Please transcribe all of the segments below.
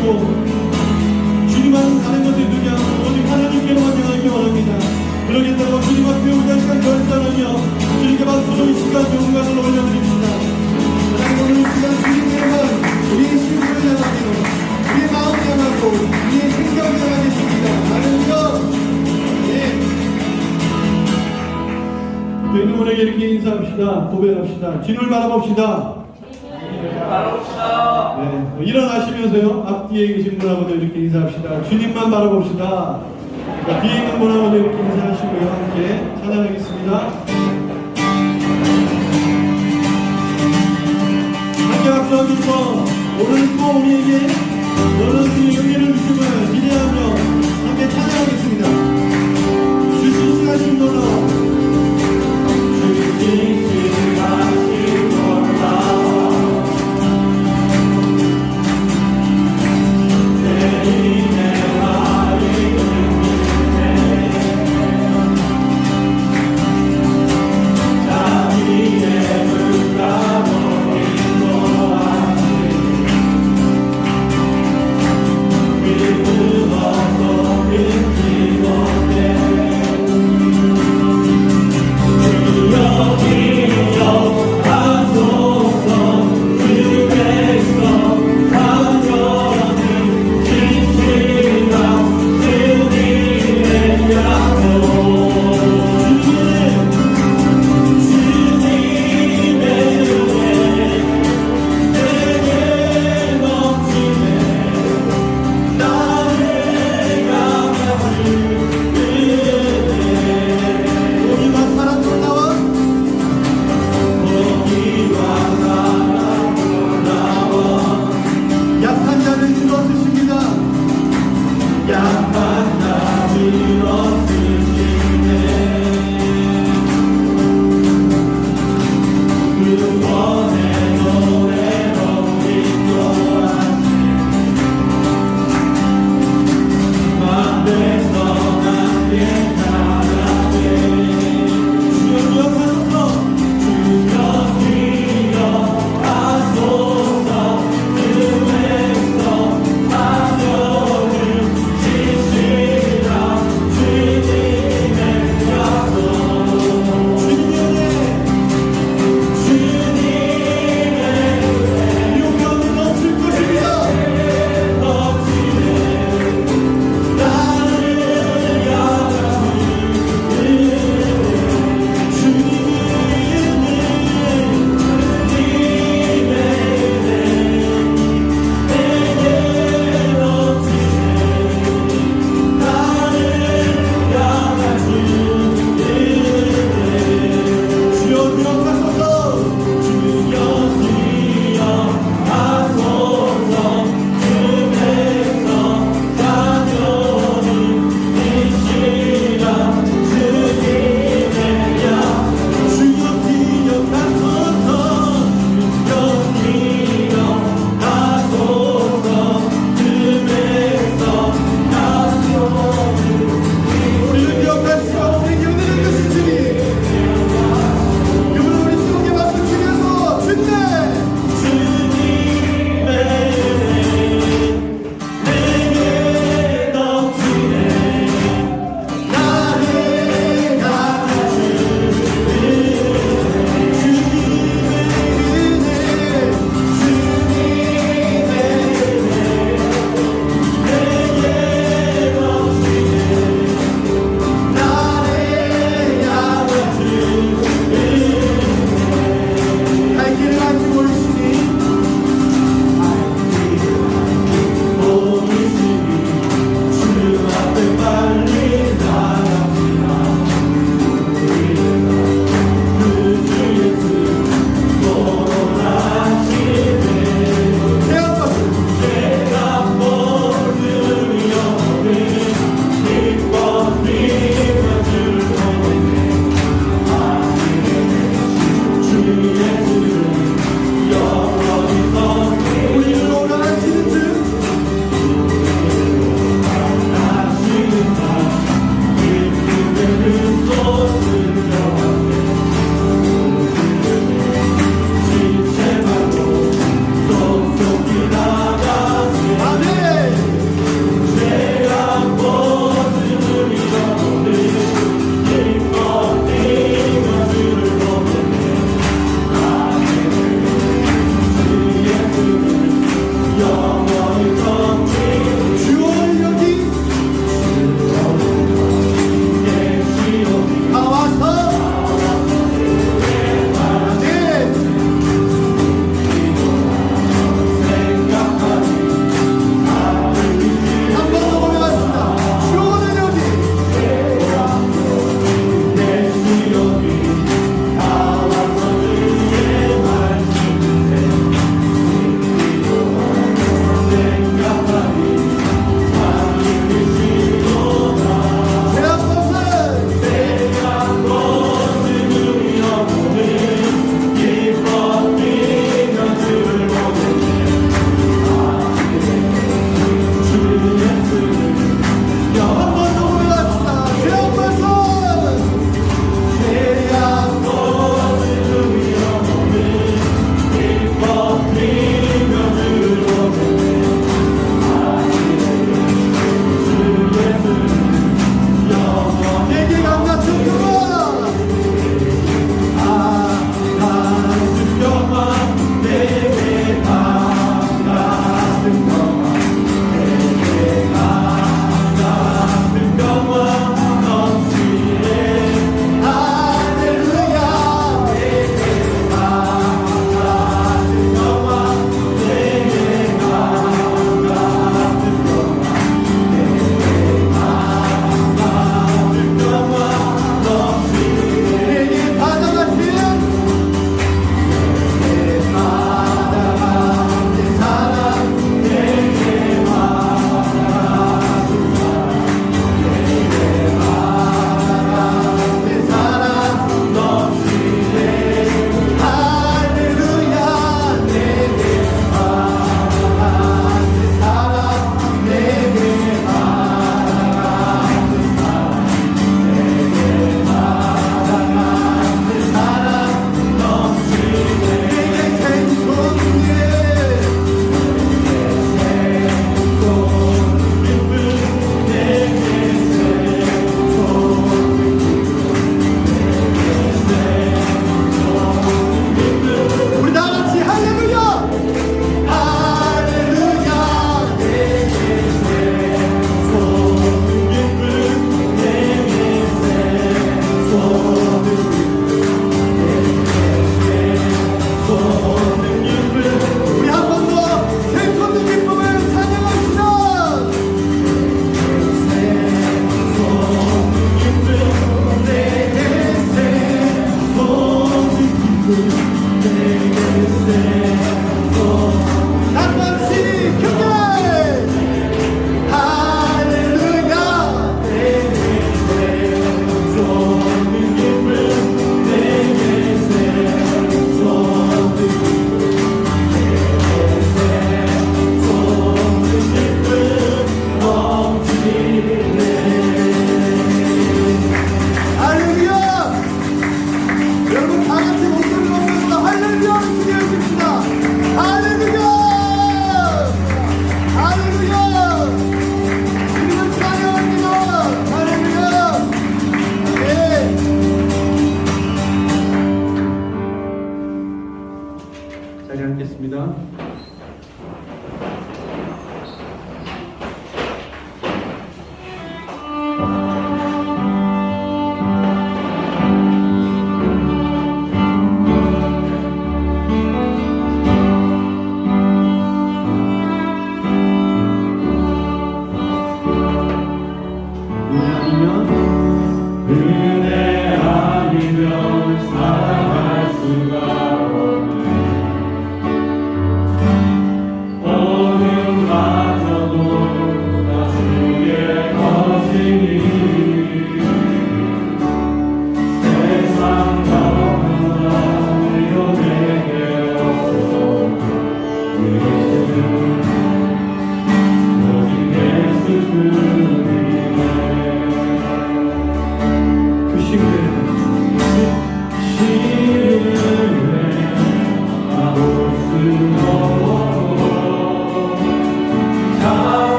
마시고 주님만 가는 것을 두지 않고 오직 하나님께로만 향하기 원합니다. 그러겠다고 주님 앞에 우리가 시간 결단하며 주님께 박수로 이 시간 영광을 올려드립니다. 하나님 오늘 이 시간 주님께만 우리의 심령을 향하기로 우리의 마음을 향하고 우리의 생각을 향하겠습니다. 할렐루야. 저희 누군에게 이렇게 인사합시다. 고백합시다. 주님을 바라봅시다. 네, 일어나시면서요 앞뒤에 계신 분하고도 이렇게 인사합시다. 주님만 바라봅시다. 그러니까 뒤에 있는 분하고도 이렇게 인사하시고요. 함께 찬양하겠습니다. 함께 박수하면서 오늘 또 우리에게 여러분의 용기를 주심을 기대하며 함께 찬양하겠습니다. 주신 시간이 놀라워 주신 시간이 놀라워 주여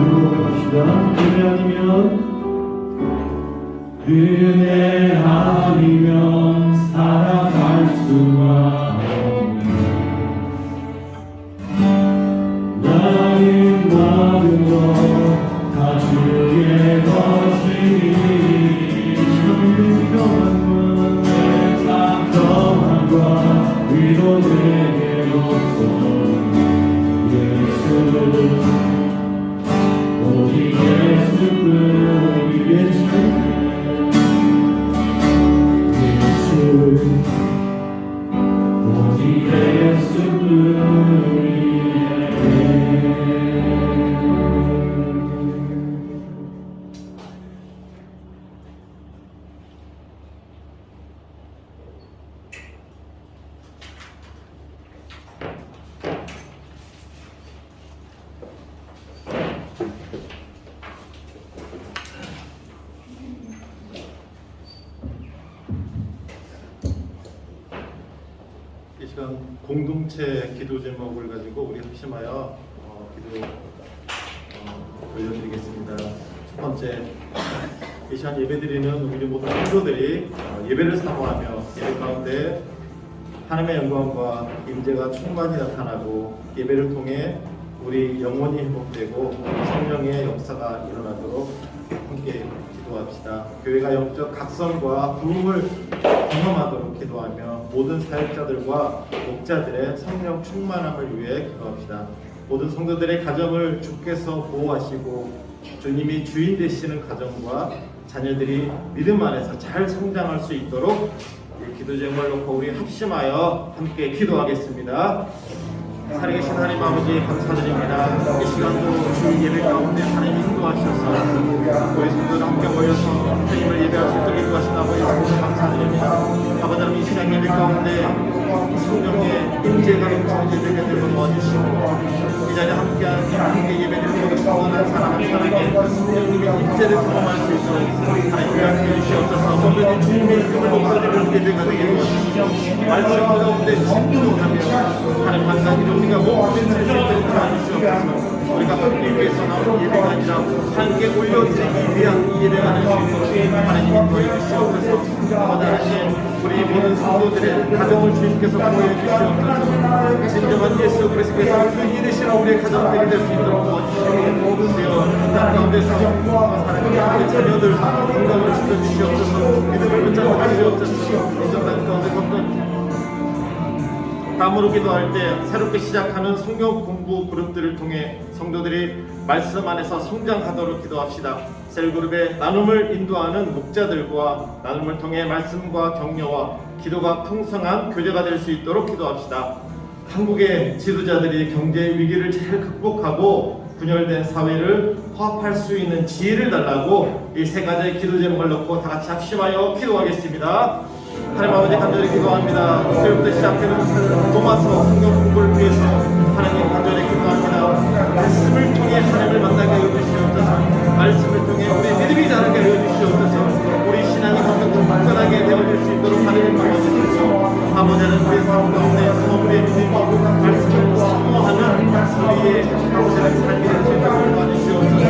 은혜 아니면 은혜 아니면 살아갈 수가 없네. 나는 모든 것 다 주의 것이니 세상 평안과 위로 내게 없어. 예수 오직 예수뿐 예수 오직 예수뿐이네. 이 시간 공동체 기도 제목을 가지고 우리 합심하여 기도 올려드리겠습니다. 첫 번째, 이 시간 예배드리는 우리 모든 성도들이 예배를 사모하며 예배 가운데 하나님의 영광과 임재가 충만히 나타나고 예배를 통해 우리 영혼이 회복되고 성령의 역사가 일어나도록 함께 기도합시다. 교회가 영적 각성과 부흥을 경험하도록 기도하며 모든 사역자들과 목자들의 성령 충만함을 위해 기도합시다. 모든 성도들의 가정을 주께서 보호하시고 주님이 주인 되시는 가정과 자녀들이 믿음 안에서 잘 성장할 수 있도록 이 기도 제목을 놓고 우리 합심하여 함께 기도하겠습니다. 살아계신 하나님 아버지 감사드립니다. 이 시간도 주 예배 가운데 하나님 인도하셔서 우리 성도들 함께 모여서 하나님을 예배할 수 있도록 인도하신 아버지 감사드립니다. 아버지 하나님 이 시간 예배 가운데 성령의 임재가 넘쳐지게 되고 도와주시고 이 자리에 함께 예배드리는 모든 성도들 사랑하는 사랑에 그 성령님의 임재를 경험할 수 있도록 하나님 위하여 주시옵소서. 성도님 주님의 힘을 목소리를 예배가 되게 해주시고 말씀 가운데 진도하며 하나님 감사합니다. 우리가 모든 진실들을 도와주시옵소서. 우리가 함께 위해서 나오는 예배가 아니라 함께 올려드리기 위한 이 예배가 될 수 있도록 하나님 인도해 주시옵소서. 하나님 우리 모든 성도들의 가정을 주님께서 보호해 주시옵소서. 진정한 예수 그리스도께서 그 이르시는 우리의 가정들이 될 수 있도록 도와주시고 땅 가운데서 사랑하는 우리 자녀들 건강을 지켜주시옵소서. 믿음을 붙잡아 주시옵소서. 이전 땅 가운데 건강 다음으로 기도할 때 새롭게 시작하는 성경 공부 그룹들을 통해 성도들이 말씀 안에서 성장하도록 기도합시다. 셀그룹의 나눔을 인도하는 목자들과 나눔을 통해 말씀과 격려와 기도가 풍성한 교제가 될 수 있도록 기도합시다. 한국의 지도자들이 경제 위기를 잘 극복하고 분열된 사회를 화합할 수 있는 지혜를 달라고 이 세 가지의 기도 제목을 넣고 다 같이 합심하여 기도하겠습니다. 하나님 아버지 간절히 기도합니다. 오늘부터 시작되는 도마서 성경 공부를 위해서 하나님 간절히 기도합니다. 말씀을 통해 하나님을 만나게 하여 주시옵소서. 말씀을 통해 우리 믿음이 자라게 하여 주시옵소서. 우리 신앙이 더욱더 굳건하게 되어질 수 있도록 하나님 도와주시옵소서. 아버지는 우리의 삶 가운데 우리의 믿음이 말씀을 사모하는 우리의 아버지의 삶이 될 수 있도록 도와주시옵소서.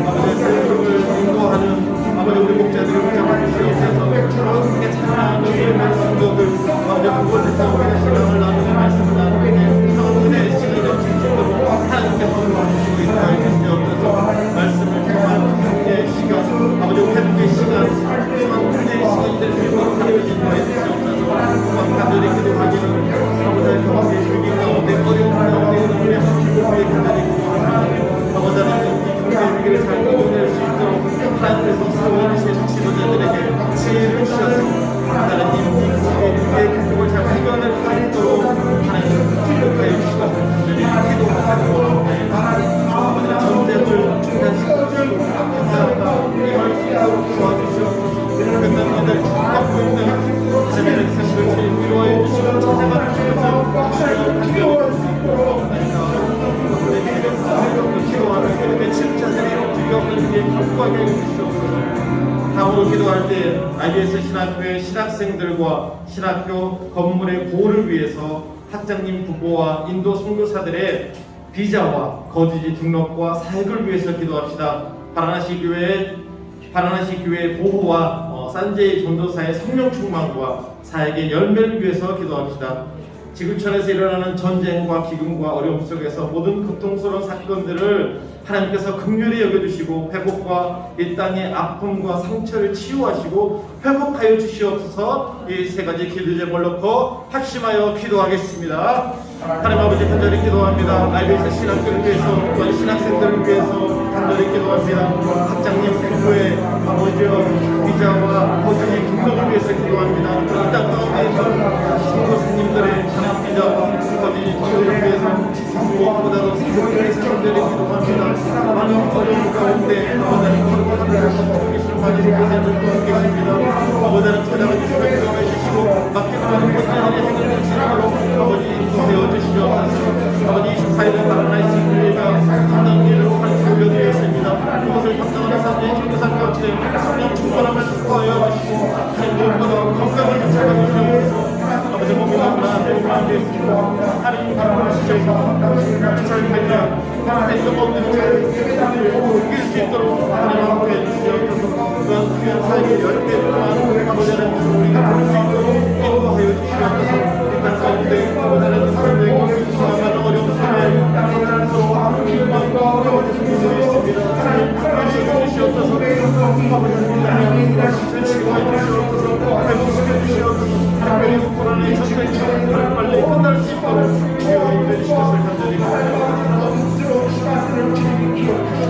아버지의 삶을 인도하는 아버지 우리 목자들을 붙잡아 주시옵소서. 함께 찬양하는 우리 성도들 아버지 그곳에서 우리의 시간을 나누는 말씀을 나누게 성도들의 시간을 진심으로 하나님께서 도와주시고 있다 해주시옵소서. 말씀을 통한 우리의 시간 아버지 회복의 시간 소망 우리의 시간이 될 수 있도록 하나님께서 인도해 주시옵소서. 간절히 기도하기는 아버지의 경험의 위기 가운데 어려운 가운데 있는 우리 하나님을 위해 간절히 기도합니다. 아버지 하나님 경제 위기를 잘 이겨낼 수 있도록 하나님께서 세워주신 지도자들에게 지혜를 주셔서 하나님 이 위기의 극복을 잘 이겨낼 수 있도록 하나님 기도하여 주시고 기도하고 아버지의 전쟁을 중단시키시고 임할 수 있도록 도와주시옵소서. 끝난 일을 갖고 있는 하나님의 생명을 제일 위로하여 주시고 찾아가 주시옵소서. 기도할 수 있도록 기도하는 그렇게 침자들이 두려움을 위해 견고하게 해주시옵소서. 다음으로 기도할 때 IBS 신학교의 신학생들과 신학교 건물의 보호를 위해서 학장님 부부와 인도 선교사들의 비자와 거주지 등록과 사역을 위해서 기도합시다. 바라나시 교회의 보호와 산제이 전도사의 성령 충만과 사역의 열매를 위해서 기도합시다. 지구촌에서 일어나는 전쟁과 기근과 어려움 속에서 모든 고통스러운 사건들을 하나님께서 긍휼히 여겨주시고 회복과 이 땅의 아픔과 상처를 치유하시고 회복하여 주시옵소서. 이 세 가지 기도 제목을 놓고 합심하여 기도하겠습니다. 하나님 아버지 간절히 기도합니다. IBS 신학교를 위해서 또한 신학생들을 위해서 간절히 기도합니다. 학장님 부부의 아버지와 비자와 거주지 등록을 위해서 기도합니다. 이 땅 가운데 있는 선교사님들의 비자와 거주지 등록을 위해서 무엇보다도 사역의 사람들이 기도합니다. 많은 어려움 가운데 아버지는 거룩한 계시는 많은 교사님들 계십니다. 아버지는 찾아와 주시고 기도해 주시고 맡기는 것들의 행위를 지나로 아버지 인도되어 주시옵소서. 아버지 24일은 바라나시 교회가 상당 일을 하나님 올려드렸습니다. 그것을 감당하는 사람들의 전도사 가운데 성령 충만함을 축복하여 주시고 하나님 무엇보다 건강을 붙잡아 주시옵소서. 아버지 몸이 너무나 배고파하게 했습니다. 하나님 감사하시옵소서. 잘 살려 하나님 영업들을 잘 이길 수 있도록 하나님 함께 해주시옵소서. 또한 귀한 사역의 열매를 또한 아버지는 우리가 볼 수 있도록 인도하여 주시옵소서. 일단 가운데 아버지는 사람들에게 수많은 어려운 삶에 서로 힘과 도와주실 수 있습니다. 하나님 함께 해주시옵소서. 아버지는 하나님 치료하여 주시옵소서. 회복시켜 주시옵소서. 하나님 불안의 온전히 끝날 수 있도록 주여 인도해 주신 것을 간절히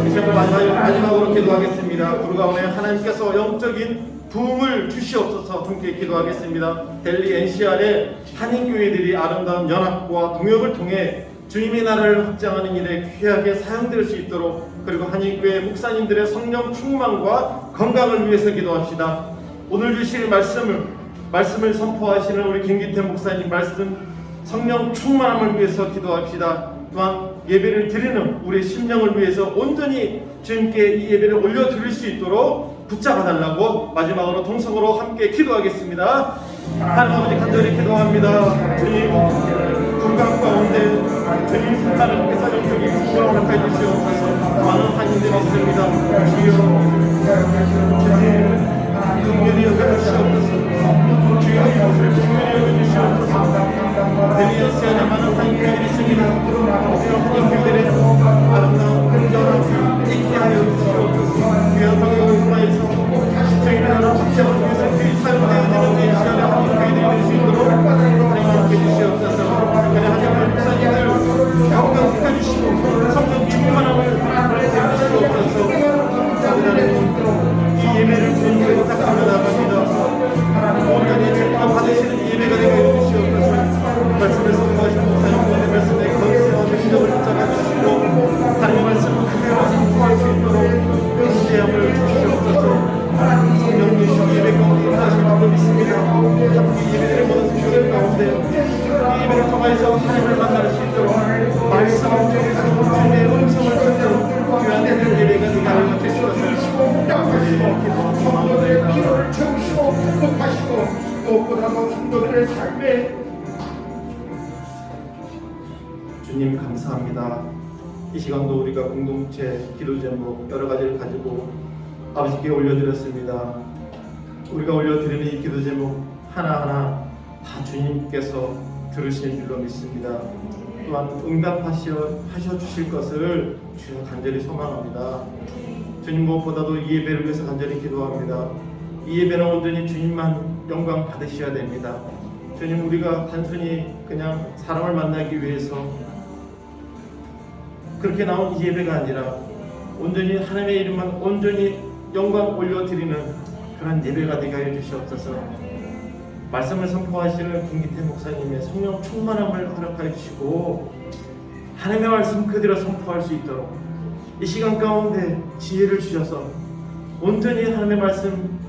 이 시간을 마지막으로 기도하겠습니다. 우리 가운데 하나님께서 영적인 부흥을 주시옵소서. 함께 기도하겠습니다. 델리 NCR의 한인교회들이 아름다운 연합과 동역을 통해 주님의 나라를 확장하는 일에 귀하게 사용될 수 있도록, 그리고 한인교회 목사님들의 성령 충만과 건강을 위해서 기도합시다. 오늘 주실 말씀을 선포하시는 우리 김기태 목사님 말씀 성령 충만함을 위해서 기도합시다. 또한 예배를 드리는 우리 심령을 위해서 온전히 주님께 이 예배를 올려드릴 수 있도록 붙잡아달라고 마지막으로 동성으로 함께 기도하겠습니다. 하나님 아버지 간절히 기도합니다. 주님 불강 가운데 주님 하나님께서 영적인 부흥을 허락해 주시옵소서. 많은 한인들이 있습니다. 주여 긍휼히 여겨주시옵소서. 주여 이곳을 긍휼히 여겨주시옵소서. 델리언시아에 많은 한인들이 있습니다. 한인들의 아름다운 긍정을 있게 하여 주시옵소서. 주여 성령을 통하여서 저희는 하나님 확장을 위해서 그리 사용되어 되는 시간에 한인들이 될 수 있도록 하나님 함께 주시옵소서. 그래 하나님 목사님들 건강시켜주시고 성령 충만함을 해주시옵소서. 이 예배를 주님께 부탁하며 나갑니다. 온전히 주님과 받으시는 예배가 되게 해주시옵소서. 말씀을 선포하신 목사님의 말씀에 건승하며 시점을 붙잡아주시고 하나님의 말씀을 그대로 선포할 수 있도록 인지함을 주시옵소서. 성령님 예배 가운데 임하실 줄로 믿습니다. 함께 예배를 모든 성도들 가운데 이 예배를 통해서 하나님을 만날 수 있도록 말씀을 통해서 주님의 음성을 듣도록 귀한 예배가 되게 하여 주시옵소서. 성도들의 기도를 채우시고 극복하시고 무엇보다도 성도들의 삶에 주님 감사합니다. 이 시간도 우리가 공동체 기도 제목 여러 가지를 가지고 아버지께 올려드렸습니다. 우리가 올려드리는 이 기도 제목 하나하나 다 주님께서 들으시는 줄로 믿습니다. 또한 응답하셔 주실 것을 주여 간절히 소망합니다. 주님 무엇보다도 이 예배를 위해서 간절히 기도합니다. 이 예배는 온전히 주님만 영광 받으셔야 됩니다. 주님 우리가 단순히 그냥 사람을 만나기 위해서 그렇게 나온 이 예배가 아니라 온전히 하나님의 이름만 온전히 영광 올려드리는 그런 예배가 되게 하여 주시옵소서. 말씀을 선포하시는 김기태 목사님의 성령 충만함을 허락하여 주시고 하나님의 말씀 그대로 선포할 수 있도록 이 시간 가운데 지혜를 주셔서 온전히 하나님의 말씀,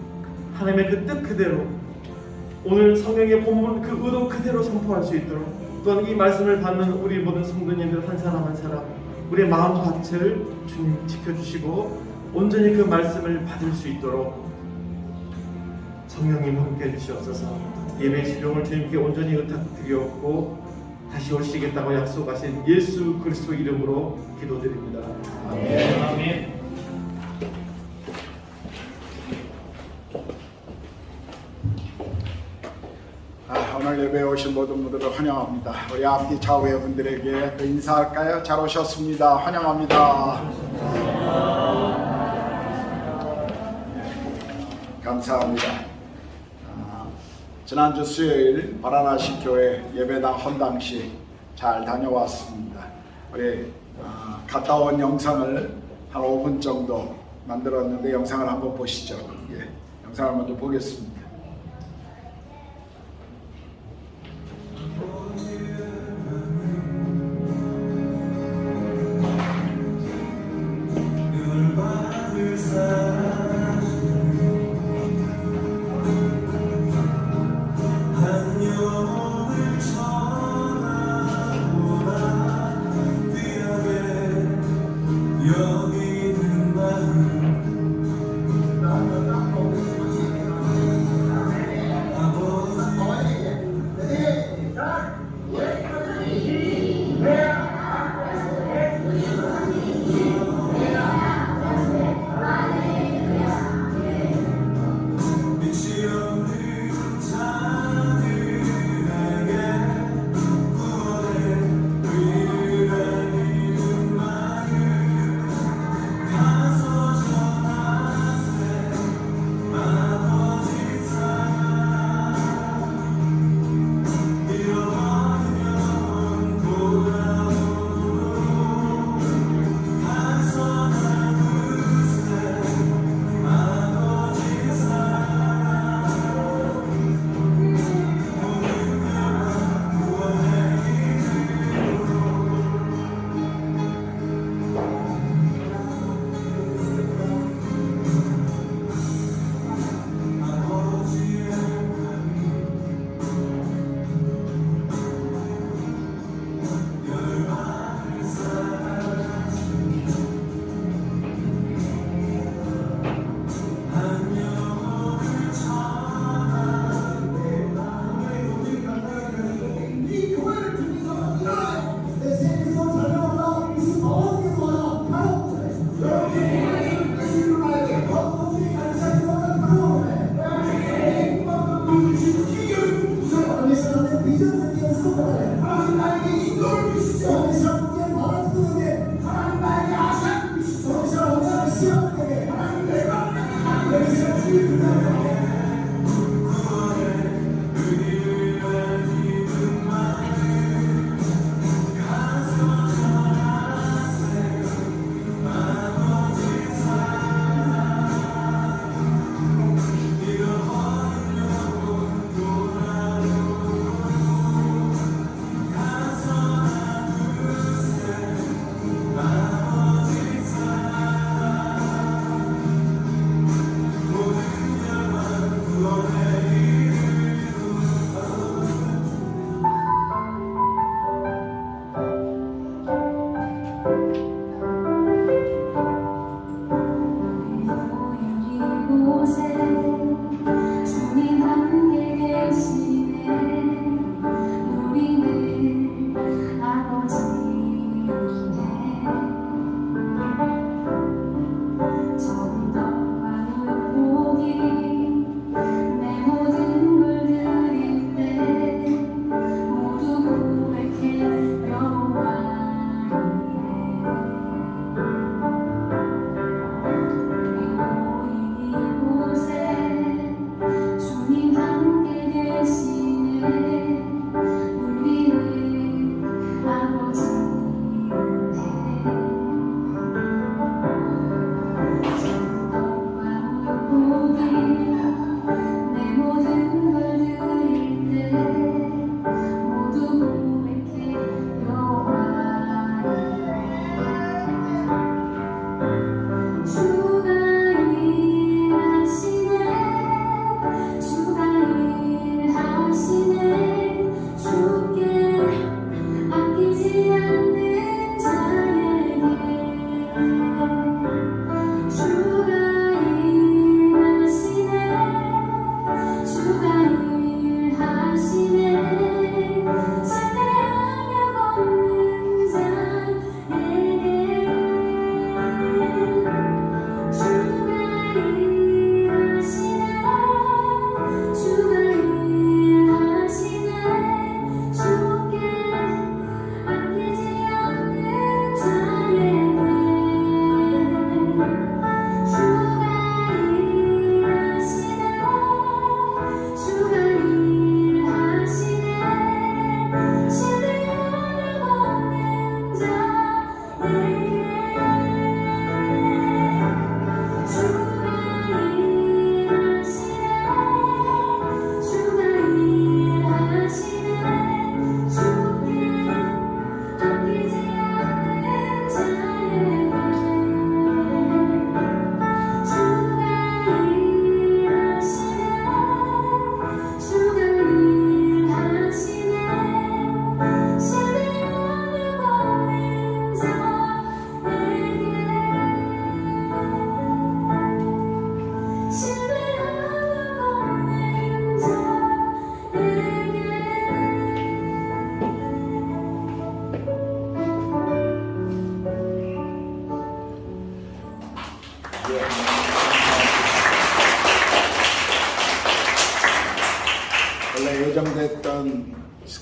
하나님의 그 뜻 그대로 오늘 성경의 본문 그 의도 그대로 선포할 수 있도록, 또한 이 말씀을 받는 우리 모든 성도님들 한 사람 한 사람 우리의 마음밭을 주님 지켜주시고 온전히 그 말씀을 받을 수 있도록 성령님 함께 해주시옵소서. 예배 지종을 주님께 온전히 의탁드리옵고 다시 오시겠다고 약속하신 예수 그리스도 이름으로 기도드립니다. 아멘. 아멘. 오늘 예배에 오신 모든 분들을 환영합니다. 우리 앞뒤 좌우의 분들에게 그 인사할까요? 잘 오셨습니다. 환영합니다. 감사합니다. 지난주 수요일 바라나시 교회 예배당 헌당식 잘 다녀왔습니다. 우리 갔다 온 영상을 한 5분 정도 만들었는데 영상을 한번 보시죠. 영상을 먼저 보겠습니다.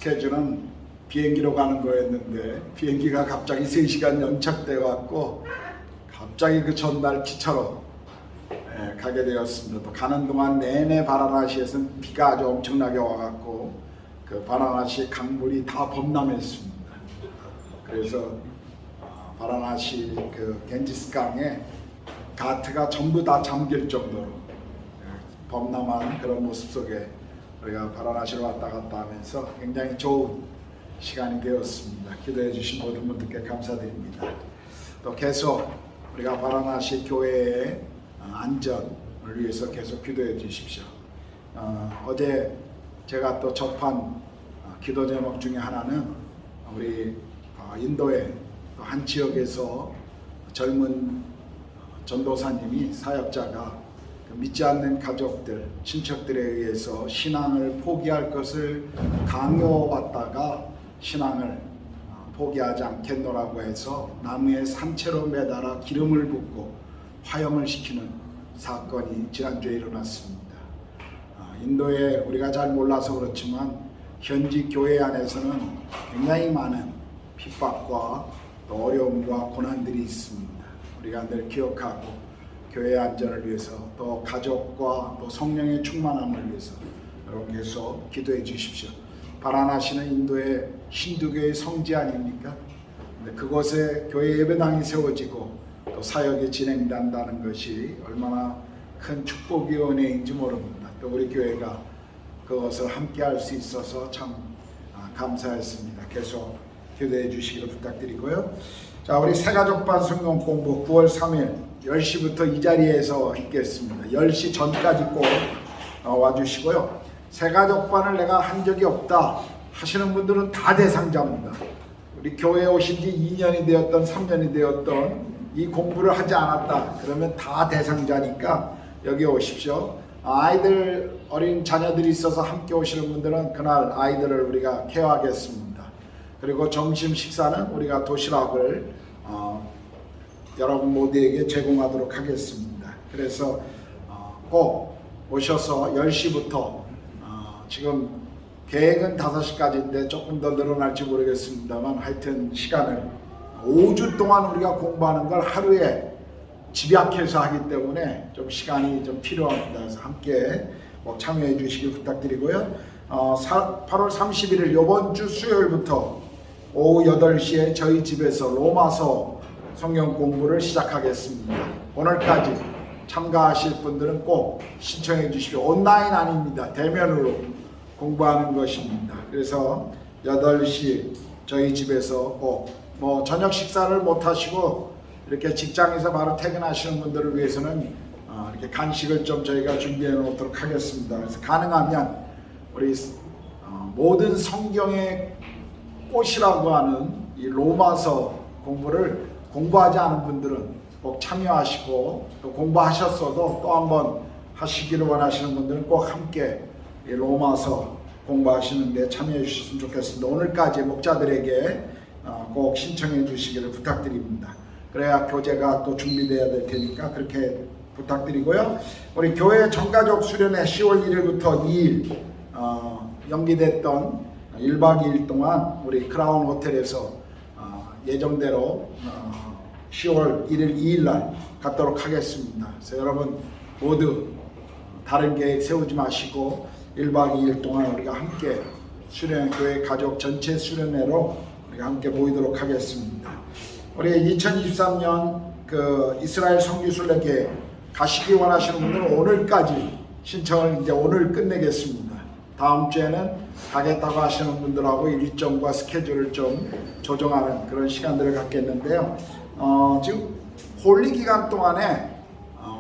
스케줄은 비행기로 가는 거였는데 비행기가 갑자기 3시간 연착돼 갖고 갑자기 그 전날 기차로 가게 되었습니다. 또 가는 동안 내내 바라나시에서는 비가 아주 엄청나게 와갖고 그 바라나시 강물이 다 범람했습니다. 그래서 바라나시 그 겐지스 강에 가트가 전부 다 잠길 정도로 범람한 그런 모습 속에 우리가 바라나시로 왔다 갔다 하면서 굉장히 좋은 시간이 되었습니다. 기도해 주신 모든 분들께 감사드립니다. 또 계속 우리가 바라나시 교회의 안전을 위해서 계속 기도해 주십시오. 어제 제가 또 접한 기도 제목 중에 하나는 우리 인도의 한 지역에서 젊은 전도사님이 사역자가 믿지 않는 가족들, 친척들에 의해서 신앙을 포기할 것을 강요받다가 신앙을 포기하지 않겠노라고 해서 나무에 산채로 매달아 기름을 붓고 화형을 시키는 사건이 지난주에 일어났습니다. 인도에 우리가 잘 몰라서 그렇지만 현지 교회 안에서는 굉장히 많은 핍박과 또 어려움과 고난들이 있습니다. 우리가 늘 기억하고 교회 안전을 위해서 또 가족과 또 성령의 충만함을 위해서 여러분 계속 기도해 주십시오. 바라나시는 인도의 힌두교의 성지 아닙니까? 근데 그곳에 교회 예배당이 세워지고 또 사역이 진행된다는 것이 얼마나 큰 축복의 은혜인지 모릅니다. 또 우리 교회가 그것을 함께 할 수 있어서 참 감사했습니다. 계속 기도해 주시기를 부탁드리고요. 자, 우리 새가족반 성경 공부 9월 3일 10시부터 이 자리에서 있겠습니다. 10시 전까지 꼭 와주시고요. 새가족반을 내가 한 적이 없다 하시는 분들은 다 대상자입니다. 우리 교회에 오신 지 2년이 되었던 3년이 되었던 이 공부를 하지 않았다 그러면 다 대상자니까 여기 오십시오. 아이들 어린 자녀들이 있어서 함께 오시는 분들은 그날 아이들을 우리가 케어하겠습니다. 그리고 점심 식사는 우리가 도시락을 여러분 모두에게 제공하도록 하겠습니다. 그래서 꼭 오셔서 10시부터 지금 계획은 5시까지인데 조금 더 늘어날지 모르겠습니다만 하여튼 시간을 5주 동안 우리가 공부하는 걸 하루에 집약해서 하기 때문에 좀 시간이 좀 필요합니다. 그래서 함께 꼭 참여해 주시길 부탁드리고요. 8월 31일 이번 주 수요일부터 오후 8시에 저희 집에서 로마서 성경 공부를 시작하겠습니다. 오늘까지 참가하실 분들은 꼭 신청해 주십시오. 온라인 아닙니다. 대면으로 공부하는 것입니다. 그래서 8시 저희 집에서 꼭 뭐 저녁 식사를 못 하시고 이렇게 직장에서 바로 퇴근하시는 분들을 위해서는 이렇게 간식을 좀 저희가 준비해 놓도록 하겠습니다. 그래서 가능하면 우리 모든 성경의 꽃이라고 하는 이 로마서 공부를 공부하지 않은 분들은 꼭 참여하시고 또 공부하셨어도 또 한번 하시기를 원하시는 분들은 꼭 함께 이 로마서 공부하시는 데 참여해 주셨으면 좋겠습니다. 오늘까지 목자들에게 꼭 신청해 주시기를 부탁드립니다. 그래야 교재가 또 준비되어야 될 테니까 그렇게 부탁드리고요. 우리 교회 전가족 수련회 10월 1일부터 2일 연기됐던 1박 2일 동안 우리 크라운 호텔에서 예정대로 10월 1일 2일 날 갖도록 하겠습니다. 그래서 여러분 모두 다른 계획 세우지 마시고 1박 2일 동안 우리가 함께 수련회 교회 가족 전체 수련회로 우리가 함께 모이도록 하겠습니다. 우리 2023년 그 이스라엘 선교순례계 가시기 원하시는 분들은 오늘까지 신청을 이제 오늘 끝내겠습니다. 다음 주에는 가겠다고 하시는 분들하고 일정과 스케줄을 좀 조정하는 그런 시간들을 갖겠는데요. 지금 홀리 기간 동안에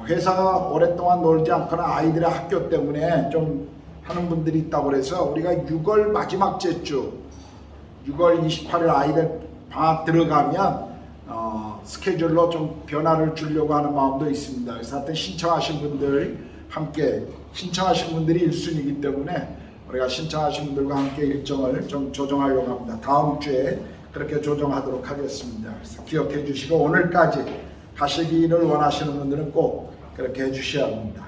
회사가 오랫동안 놀지 않거나 아이들의 학교 때문에 좀 하는 분들이 있다고 그래서 우리가 6월 마지막 주 6월 28일 아이들 방학 들어가면 스케줄로 좀 변화를 주려고 하는 마음도 있습니다. 그래서 하여튼 신청하신 분들 함께 신청하신 분들이 1순위이기 때문에 우리가 신청하신 분들과 함께 일정을 좀 조정하려고 합니다. 다음 주에 그렇게 조정하도록 하겠습니다. 그래서 기억해 주시고 오늘까지 가시기를 원하시는 분들은 꼭 그렇게 해주셔야 합니다.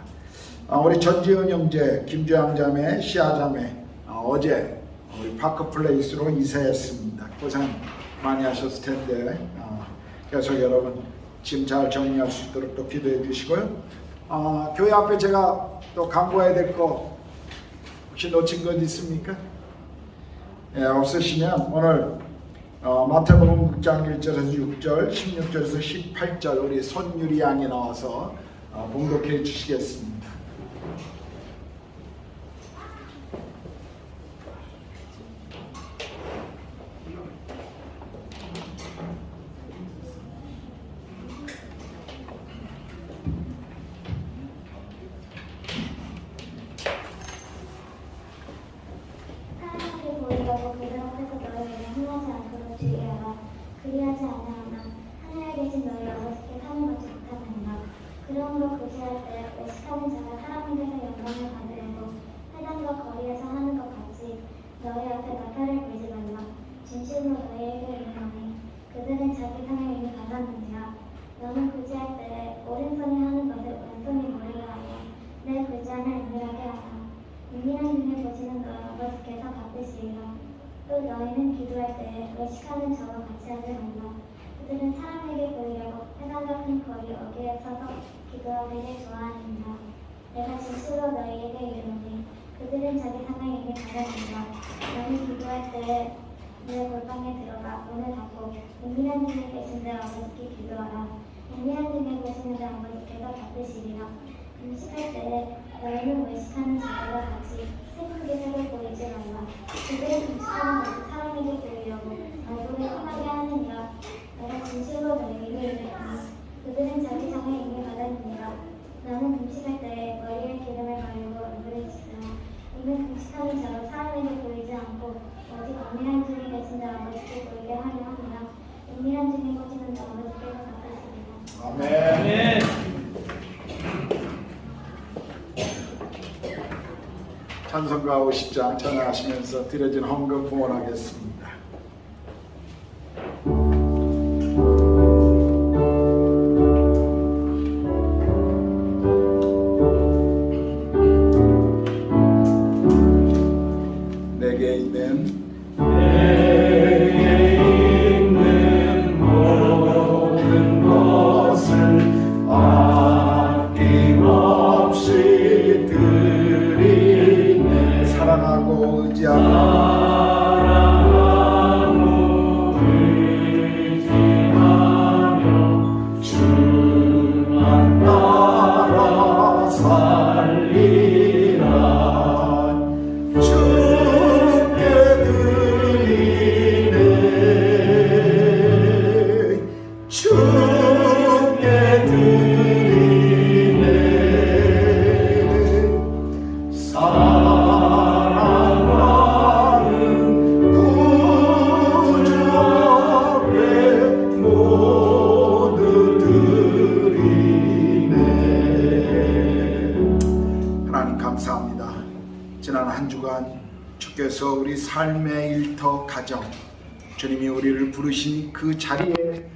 우리 전지은 형제, 김주양 자매, 시아 자매 어제 우리 파크플레이스로 이사했습니다. 고생 많이 하셨을 텐데 계속 여러분 짐 잘 정리할 수 있도록 또 기도해 주시고요. 교회 앞에 제가 또 광고해야 될 거 혹시 놓친 것 있습니까? 없으시면 오늘 마태복음 6장 1절에서 6절, 16절에서 18절 우리 손유리 양이 나와서 봉독해 주시겠습니다. 하나님께 보이려고 그들 앞에서 너희에게 흥하지 않도록 주의하라. 그리하지 아니하면 하늘에 계신 너희 아버지께 상을 받지 못하느니라. 그러므로 고지할 때 외식하는 자가 사람에게서 영광을 받으려고 회당과 거리에서 하는 것 같이 너희 앞에 나팔을 불지 말라. 진실로 너희에게 이르노니 그들은 자기 상을 이미 받았느니라. 너는 고지할 때 오른손이 하는 것을 왼손이 모르게 하여 내 고지함을 은밀하게 하라. 은밀한 중에 보시는 너희 아버지께서 갚으시리라. 또 너희는 기도할 때 외식하는 자와 같이 하지 말라. 그들은 사람에게 보이려고 회당 같은 거리 어귀에 서서 기도하기를 좋아하느니라. 내가 진실로 너희에게 이르노니 그들은 자기 상을 이미 받았느니라. 너희 기도할 때 내 골방에 들어가 문을 닫고 은밀한 중에 계신 내 아버지께 기도하라. 은밀한 중에 계시는 내 아버지께서 갚으시리라. 음식할 때 너희는 외식하는 자들과 같이 슬프게 색을 보이지 말라. 그들은 음식하는 것을 사람에게 보이려고 얼굴을 험하게 하느니라. 내가 진실로 너희에게 이르노니 그들은 자기 상을 이미 받았느니라. 너는 금식할 때 머리에 기름을 바르고 얼굴을 씻으라. 이는 금식하는 자로 사람에게 보이지 않고 오직 은밀한 중에 계신 내 아버지께 보이게 하려 함이라. 은밀한 중에 계시는 내 아버지께서 갚으시리라. 아멘. 찬송가 50장 전하시면서 드려진 헌금 봉헌하겠습니다. 내게 있는 모든 것을 아낌없이 드리네. 사랑하고 의지하며 주만 따라 살리라. 주께 드리네. 주께 드리네. 사랑하는 구주 앞에 모두 드리네. 하나님 감사합니다. 지난 한 주간 주께서 우리 삶의 일터 가정, 주님이 우리를 부르신 그 자리에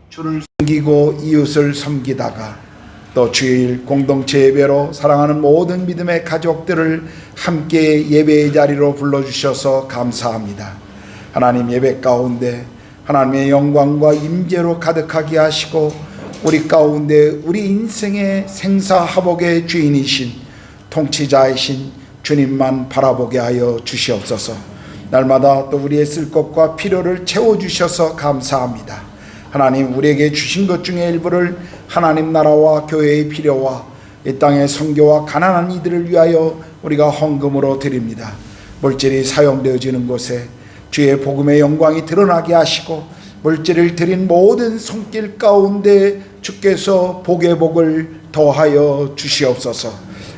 주를 섬기고 이웃을 섬기다가 또 주일 공동체 예배로 사랑하는 모든 믿음의 가족들을 함께 예배의 자리로 불러주셔서 감사합니다. 하나님, 예배 가운데 하나님의 영광과 임재로 가득하게 하시고 우리 가운데 우리 인생의 생사화복의 주인이신 통치자이신 주님만 바라보게 하여 주시옵소서. 날마다 또 우리의 쓸 것과 필요를 채워주셔서 감사합니다. 하나님, 우리에게 주신 것 중에 일부를 하나님 나라와 교회의 필요와 이 땅의 선교와 가난한 이들을 위하여 우리가 헌금으로 드립니다. 물질이 사용되어지는 곳에 주의 복음의 영광이 드러나게 하시고 물질을 드린 모든 손길 가운데 주께서 복의 복을 더하여 주시옵소서.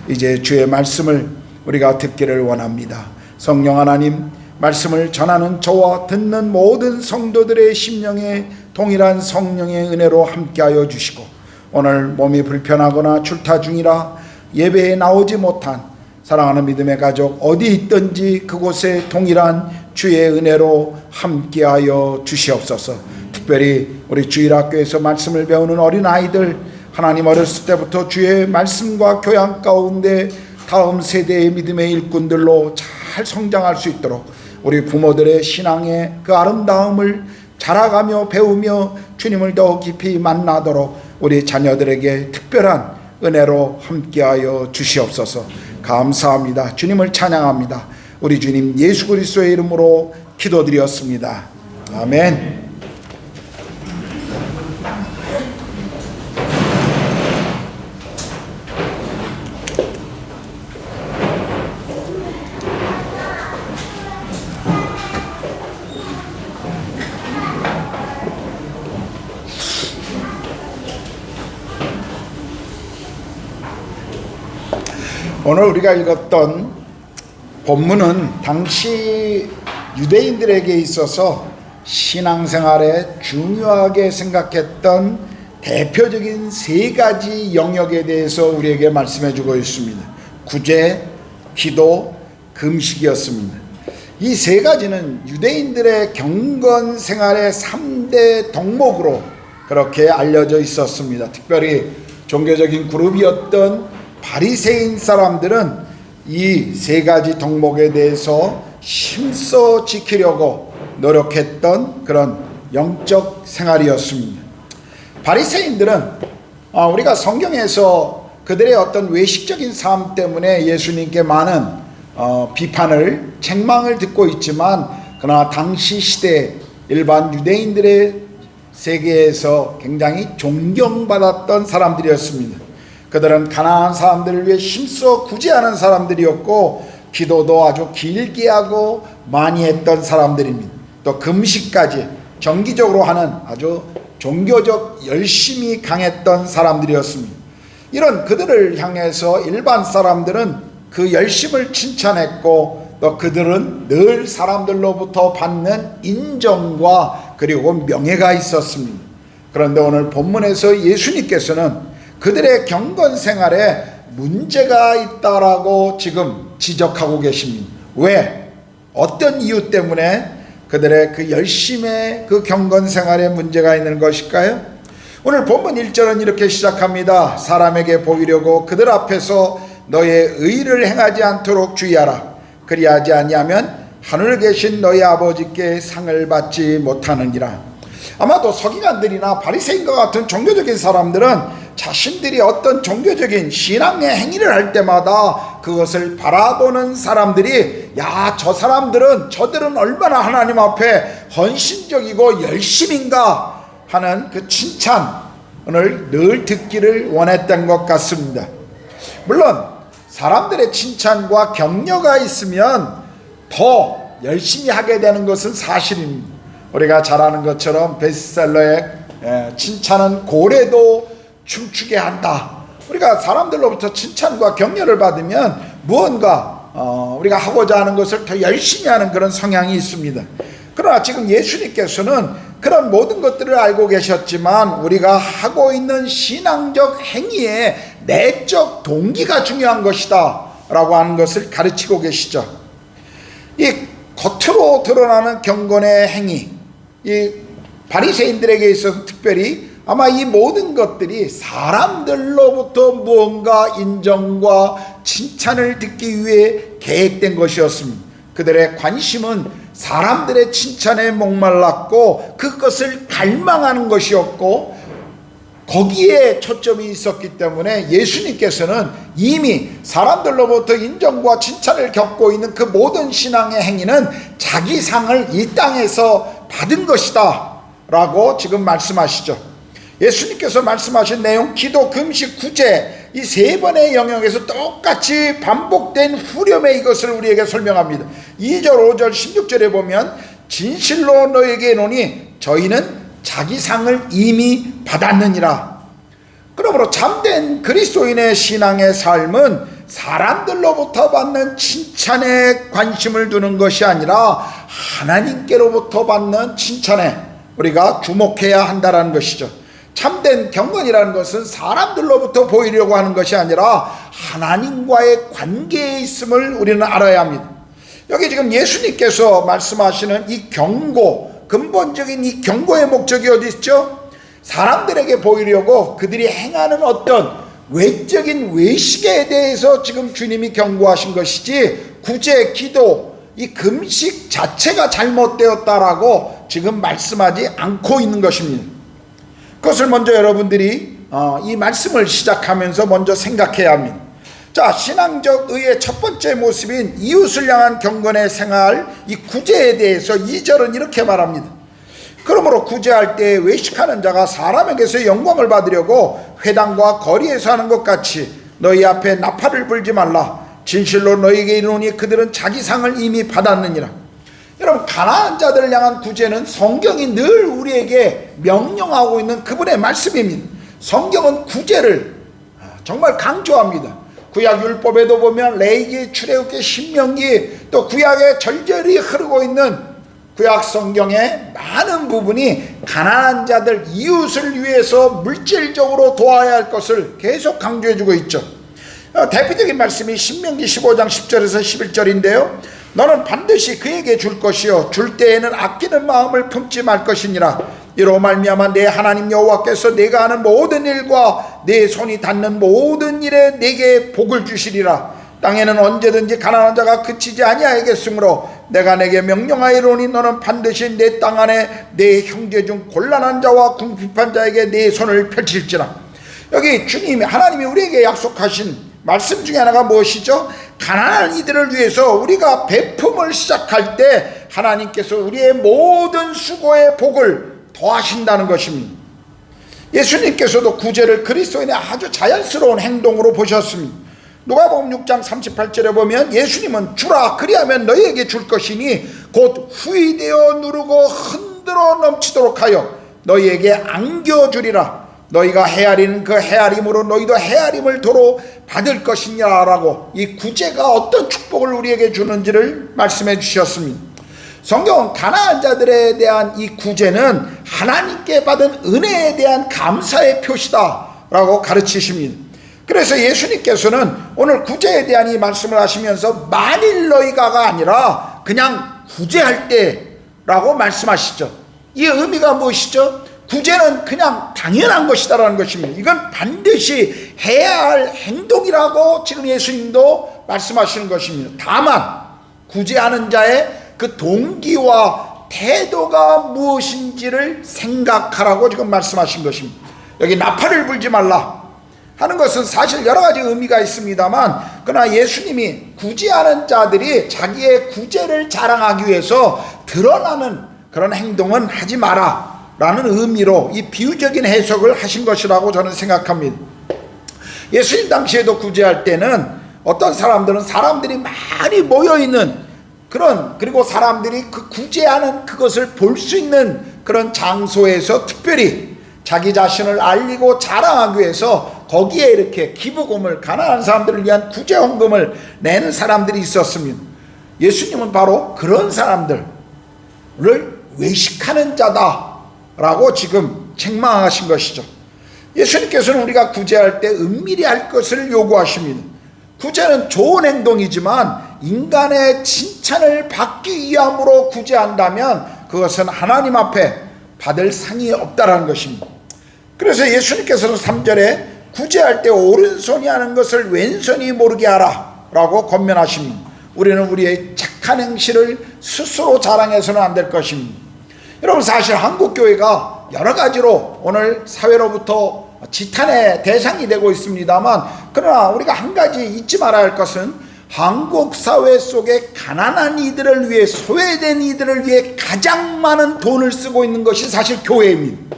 이제 주의 말씀을 우리가 듣기를 원합니다. 성령 하나님, 말씀을 전하는 저와 듣는 모든 성도들의 심령에 동일한 성령의 은혜로 함께하여 주시고, 오늘 몸이 불편하거나 출타 중이라 예배에 나오지 못한 사랑하는 믿음의 가족 어디 있든지 그곳에 동일한 주의 은혜로 함께하여 주시옵소서. 특별히 우리 주일학교에서 말씀을 배우는 어린아이들, 하나님 어렸을 때부터 주의 말씀과 교양 가운데 다음 세대의 믿음의 일꾼들로 잘 성장할 수 있도록 우리 부모들의 신앙의 그 아름다움을 자라가며 배우며 주님을 더 깊이 만나도록 우리 자녀들에게 특별한 은혜로 함께하여 주시옵소서. 감사합니다. 주님을 찬양합니다. 우리 주님 예수 그리스도의 이름으로 기도드렸습니다. 아멘. 오늘 우리가 읽었던 본문은 당시 유대인들에게 있어서 신앙생활에 중요하게 생각했던 대표적인 세 가지 영역에 대해서 우리에게 말씀해 주고 있습니다. 구제, 기도, 금식이었습니다. 이 세 가지는 유대인들의 경건 생활의 3대 덕목으로 그렇게 알려져 있었습니다. 특별히 종교적인 그룹이었던 바리새인 사람들은 이 세 가지 덕목에 대해서 힘써 지키려고 노력했던 그런 영적 생활이었습니다. 바리새인들은 우리가 성경에서 그들의 어떤 외식적인 삶 때문에 예수님께 많은 비판을, 책망을 듣고 있지만, 그러나 당시 시대 일반 유대인들의 세계에서 굉장히 존경받았던 사람들이었습니다. 그들은 가난한 사람들을 위해 힘써 구제하는 사람들이었고, 기도도 아주 길게 하고 많이 했던 사람들입니다. 또 금식까지 정기적으로 하는 아주 종교적 열심이 강했던 사람들이었습니다. 이런 그들을 향해서 일반 사람들은 그 열심을 칭찬했고, 또 그들은 늘 사람들로부터 받는 인정과 그리고 명예가 있었습니다. 그런데 오늘 본문에서 예수님께서는 그들의 경건 생활에 문제가 있다라고 지금 지적하고 계십니다. 왜? 어떤 이유 때문에 그들의 그 열심의 그 경건 생활에 문제가 있는 것일까요? 오늘 본문 1절은 이렇게 시작합니다. 사람에게 보이려고 그들 앞에서 너의 의를 행하지 않도록 주의하라. 그리하지 아니하면 하늘에 계신 너희 아버지께 상을 받지 못하느니라. 아마도 서기관들이나 바리새인과 같은 종교적인 사람들은 자신들이 어떤 종교적인 신앙의 행위를 할 때마다 그것을 바라보는 사람들이, 야, 저들은 얼마나 하나님 앞에 헌신적이고 열심인가 하는 그 칭찬을 늘 듣기를 원했던 것 같습니다. 물론 사람들의 칭찬과 격려가 있으면 더 열심히 하게 되는 것은 사실입니다. 우리가 잘 아는 것처럼 베스트셀러의 칭찬은 고래도 춤추게 한다. 우리가 사람들로부터 칭찬과 격려를 받으면 무언가 우리가 하고자 하는 것을 더 열심히 하는 그런 성향이 있습니다. 그러나 지금 예수님께서는 그런 모든 것들을 알고 계셨지만 우리가 하고 있는 신앙적 행위의 내적 동기가 중요한 것이다 라고 하는 것을 가르치고 계시죠. 이 겉으로 드러나는 경건의 행위, 이 바리새인들에게 있어서 특별히 아마 이 모든 것들이 사람들로부터 무언가 인정과 칭찬을 듣기 위해 계획된 것이었습니다. 그들의 관심은 사람들의 칭찬에 목말랐고 그것을 갈망하는 것이었고, 거기에 초점이 있었기 때문에 예수님께서는 이미 사람들로부터 인정과 칭찬을 겪고 있는 그 모든 신앙의 행위는 자기 상을 이 땅에서 받은 것이다 라고 지금 말씀하시죠. 예수님께서 말씀하신 내용, 기도, 금식, 구제, 이 세 번의 영역에서 똑같이 반복된 후렴에 이것을 우리에게 설명합니다. 2절, 5절, 16절에 보면 진실로 너에게 이르노니 저희는 자기 상을 이미 받았느니라. 그러므로 참된 그리스도인의 신앙의 삶은 사람들로부터 받는 칭찬에 관심을 두는 것이 아니라 하나님께로부터 받는 칭찬에 우리가 주목해야 한다는 것이죠. 참된 경건이라는 것은 사람들로부터 보이려고 하는 것이 아니라 하나님과의 관계에 있음을 우리는 알아야 합니다. 여기 지금 예수님께서 말씀하시는 이 경고, 근본적인 이 경고의 목적이 어디 있죠? 사람들에게 보이려고 그들이 행하는 어떤 외적인 외식에 대해서 지금 주님이 경고하신 것이지, 구제, 기도, 이 금식 자체가 잘못되었다라고 지금 말씀하지 않고 있는 것입니다. 그것을 먼저 여러분들이 이 말씀을 시작하면서 먼저 생각해야 합니다. 자, 신앙적 의의 첫 번째 모습인 이웃을 향한 경건의 생활, 이 구제에 대해서 2절은 이렇게 말합니다. 그러므로 구제할 때 외식하는 자가 사람에게서 영광을 받으려고 회당과 거리에서 하는 것 같이 너희 앞에 나팔을 불지 말라. 진실로 너희에게 이르노니 그들은 자기 상을 이미 받았느니라. 여러분, 가난한 자들을 향한 구제는 성경이 늘 우리에게 명령하고 있는 그분의 말씀입니다. 성경은 구제를 정말 강조합니다. 구약 율법에도 보면 레위기, 출애굽기, 신명기, 또 구약에 절절히 흐르고 있는 구약 성경의 많은 부분이 가난한 자들, 이웃을 위해서 물질적으로 도와야 할 것을 계속 강조해주고 있죠. 대표적인 말씀이 신명기 15장 10절에서 11절인데요. 너는 반드시 그에게 줄 것이요 줄 때에는 아끼는 마음을 품지 말 것이니라. 이로 말미암아 내 하나님 여호와께서 내가 하는 모든 일과 내 손이 닿는 모든 일에 내게 복을 주시리라. 땅에는 언제든지 가난한 자가 그치지 아니하겠으므로 내가 내게 명령하이로니 너는 반드시 내 땅 안에 내 형제 중 곤란한 자와 궁핍한 자에게 내 손을 펼칠지라. 여기 주님이, 하나님이 우리에게 약속하신 말씀 중에 하나가 무엇이죠? 가난한 이들을 위해서 우리가 베품을 시작할 때 하나님께서 우리의 모든 수고의 복을 더하신다는 것입니다. 예수님께서도 구제를 그리스도인의 아주 자연스러운 행동으로 보셨습니다. 누가복음 6장 38절에 보면 예수님은 주라 그리하면 너희에게 줄 것이니 곧 후이되어 누르고 흔들어 넘치도록 하여 너희에게 안겨주리라. 너희가 헤아리는 그 헤아림으로 너희도 헤아림을 도로 받을 것이냐 라고 이 구제가 어떤 축복을 우리에게 주는지를 말씀해 주셨습니다. 성경은 가난한 자들에 대한 이 구제는 하나님께 받은 은혜에 대한 감사의 표시다 라고 가르치십니다. 그래서 예수님께서는 오늘 구제에 대한 이 말씀을 하시면서 만일 너희가가 아니라 그냥 구제할 때라고 말씀하시죠. 이 의미가 무엇이죠? 구제는 그냥 당연한 것이다라는 것입니다. 이건 반드시 해야 할 행동이라고 지금 예수님도 말씀하시는 것입니다. 다만 구제하는 자의 그 동기와 태도가 무엇인지를 생각하라고 지금 말씀하신 것입니다. 여기 나팔을 불지 말라 하는 것은 사실 여러 가지 의미가 있습니다만, 그러나 예수님이 구제하는 자들이 자기의 구제를 자랑하기 위해서 드러나는 그런 행동은 하지 마라 라는 의미로 이 비유적인 해석을 하신 것이라고 저는 생각합니다. 예수님 당시에도 구제할 때는 어떤 사람들은 사람들이 많이 모여있는 그리고 사람들이 그 구제하는 그것을 볼 수 있는 그런 장소에서 특별히 자기 자신을 알리고 자랑하기 위해서 거기에 이렇게 기부금을, 가난한 사람들을 위한 구제 헌금을 내는 사람들이 있었습니다. 예수님은 바로 그런 사람들을 외식하는 자다 라고 지금 책망하신 것이죠. 예수님께서는 우리가 구제할 때 은밀히 할 것을 요구하십니다. 구제는 좋은 행동이지만 인간의 칭찬을 받기 위함으로 구제한다면 그것은 하나님 앞에 받을 상이 없다라는 것입니다. 그래서 예수님께서는 3절에 구제할 때 오른손이 하는 것을 왼손이 모르게 하라 라고 권면하십니다. 우리는 우리의 착한 행실을 스스로 자랑해서는 안 될 것입니다. 여러분, 사실 한국교회가 여러 가지로 오늘 사회로부터 지탄의 대상이 되고 있습니다만, 그러나 우리가 한 가지 잊지 말아야 할 것은 한국 사회 속에 가난한 이들을 위해, 소외된 이들을 위해 가장 많은 돈을 쓰고 있는 것이 사실 교회입니다.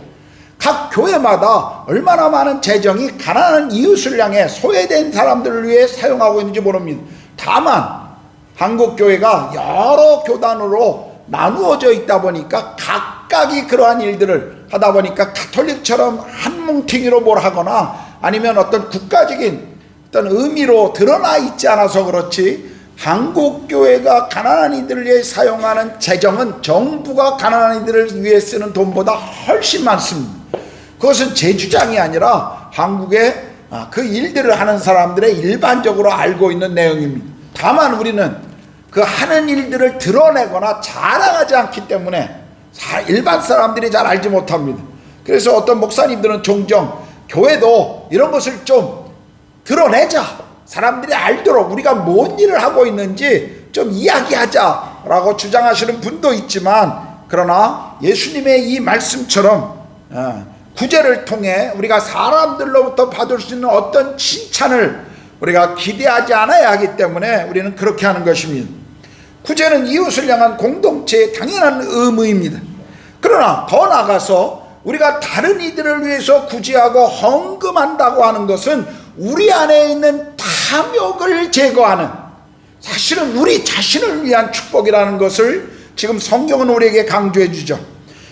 각 교회마다 얼마나 많은 재정이 가난한 이웃을 향해, 소외된 사람들을 위해 사용하고 있는지 모릅니다. 다만 한국교회가 여러 교단으로 나누어져 있다 보니까 각각이 그러한 일들을 하다 보니까 가톨릭처럼 한 뭉탱이로 뭘 하거나 아니면 어떤 국가적인 어떤 의미로 드러나 있지 않아서 그렇지, 한국교회가 가난한 이들을 위해 사용하는 재정은 정부가 가난한 이들을 위해 쓰는 돈보다 훨씬 많습니다. 그것은 제 주장이 아니라 한국의 그 일들을 하는 사람들의 일반적으로 알고 있는 내용입니다. 다만 우리는 그 하는 일들을 드러내거나 자랑하지 않기 때문에 일반 사람들이 잘 알지 못합니다. 그래서 어떤 목사님들은 종종 교회도 이런 것을 좀 드러내자, 사람들이 알도록 우리가 뭔 일을 하고 있는지 좀 이야기하자 아니다라고 주장하시는 분도 있지만, 그러나 예수님의 이 말씀처럼 구제를 통해 우리가 사람들로부터 받을 수 있는 어떤 칭찬을 우리가 기대하지 않아야 하기 때문에 우리는 그렇게 하는 것입니다. 구제는 이웃을 향한 공동체의 당연한 의무입니다. 그러나 더 나아가서 우리가 다른 이들을 위해서 구제하고 헌금한다고 하는 것은 우리 안에 있는 탐욕을 제거하는, 사실은 우리 자신을 위한 축복이라는 것을 지금 성경은 우리에게 강조해 주죠.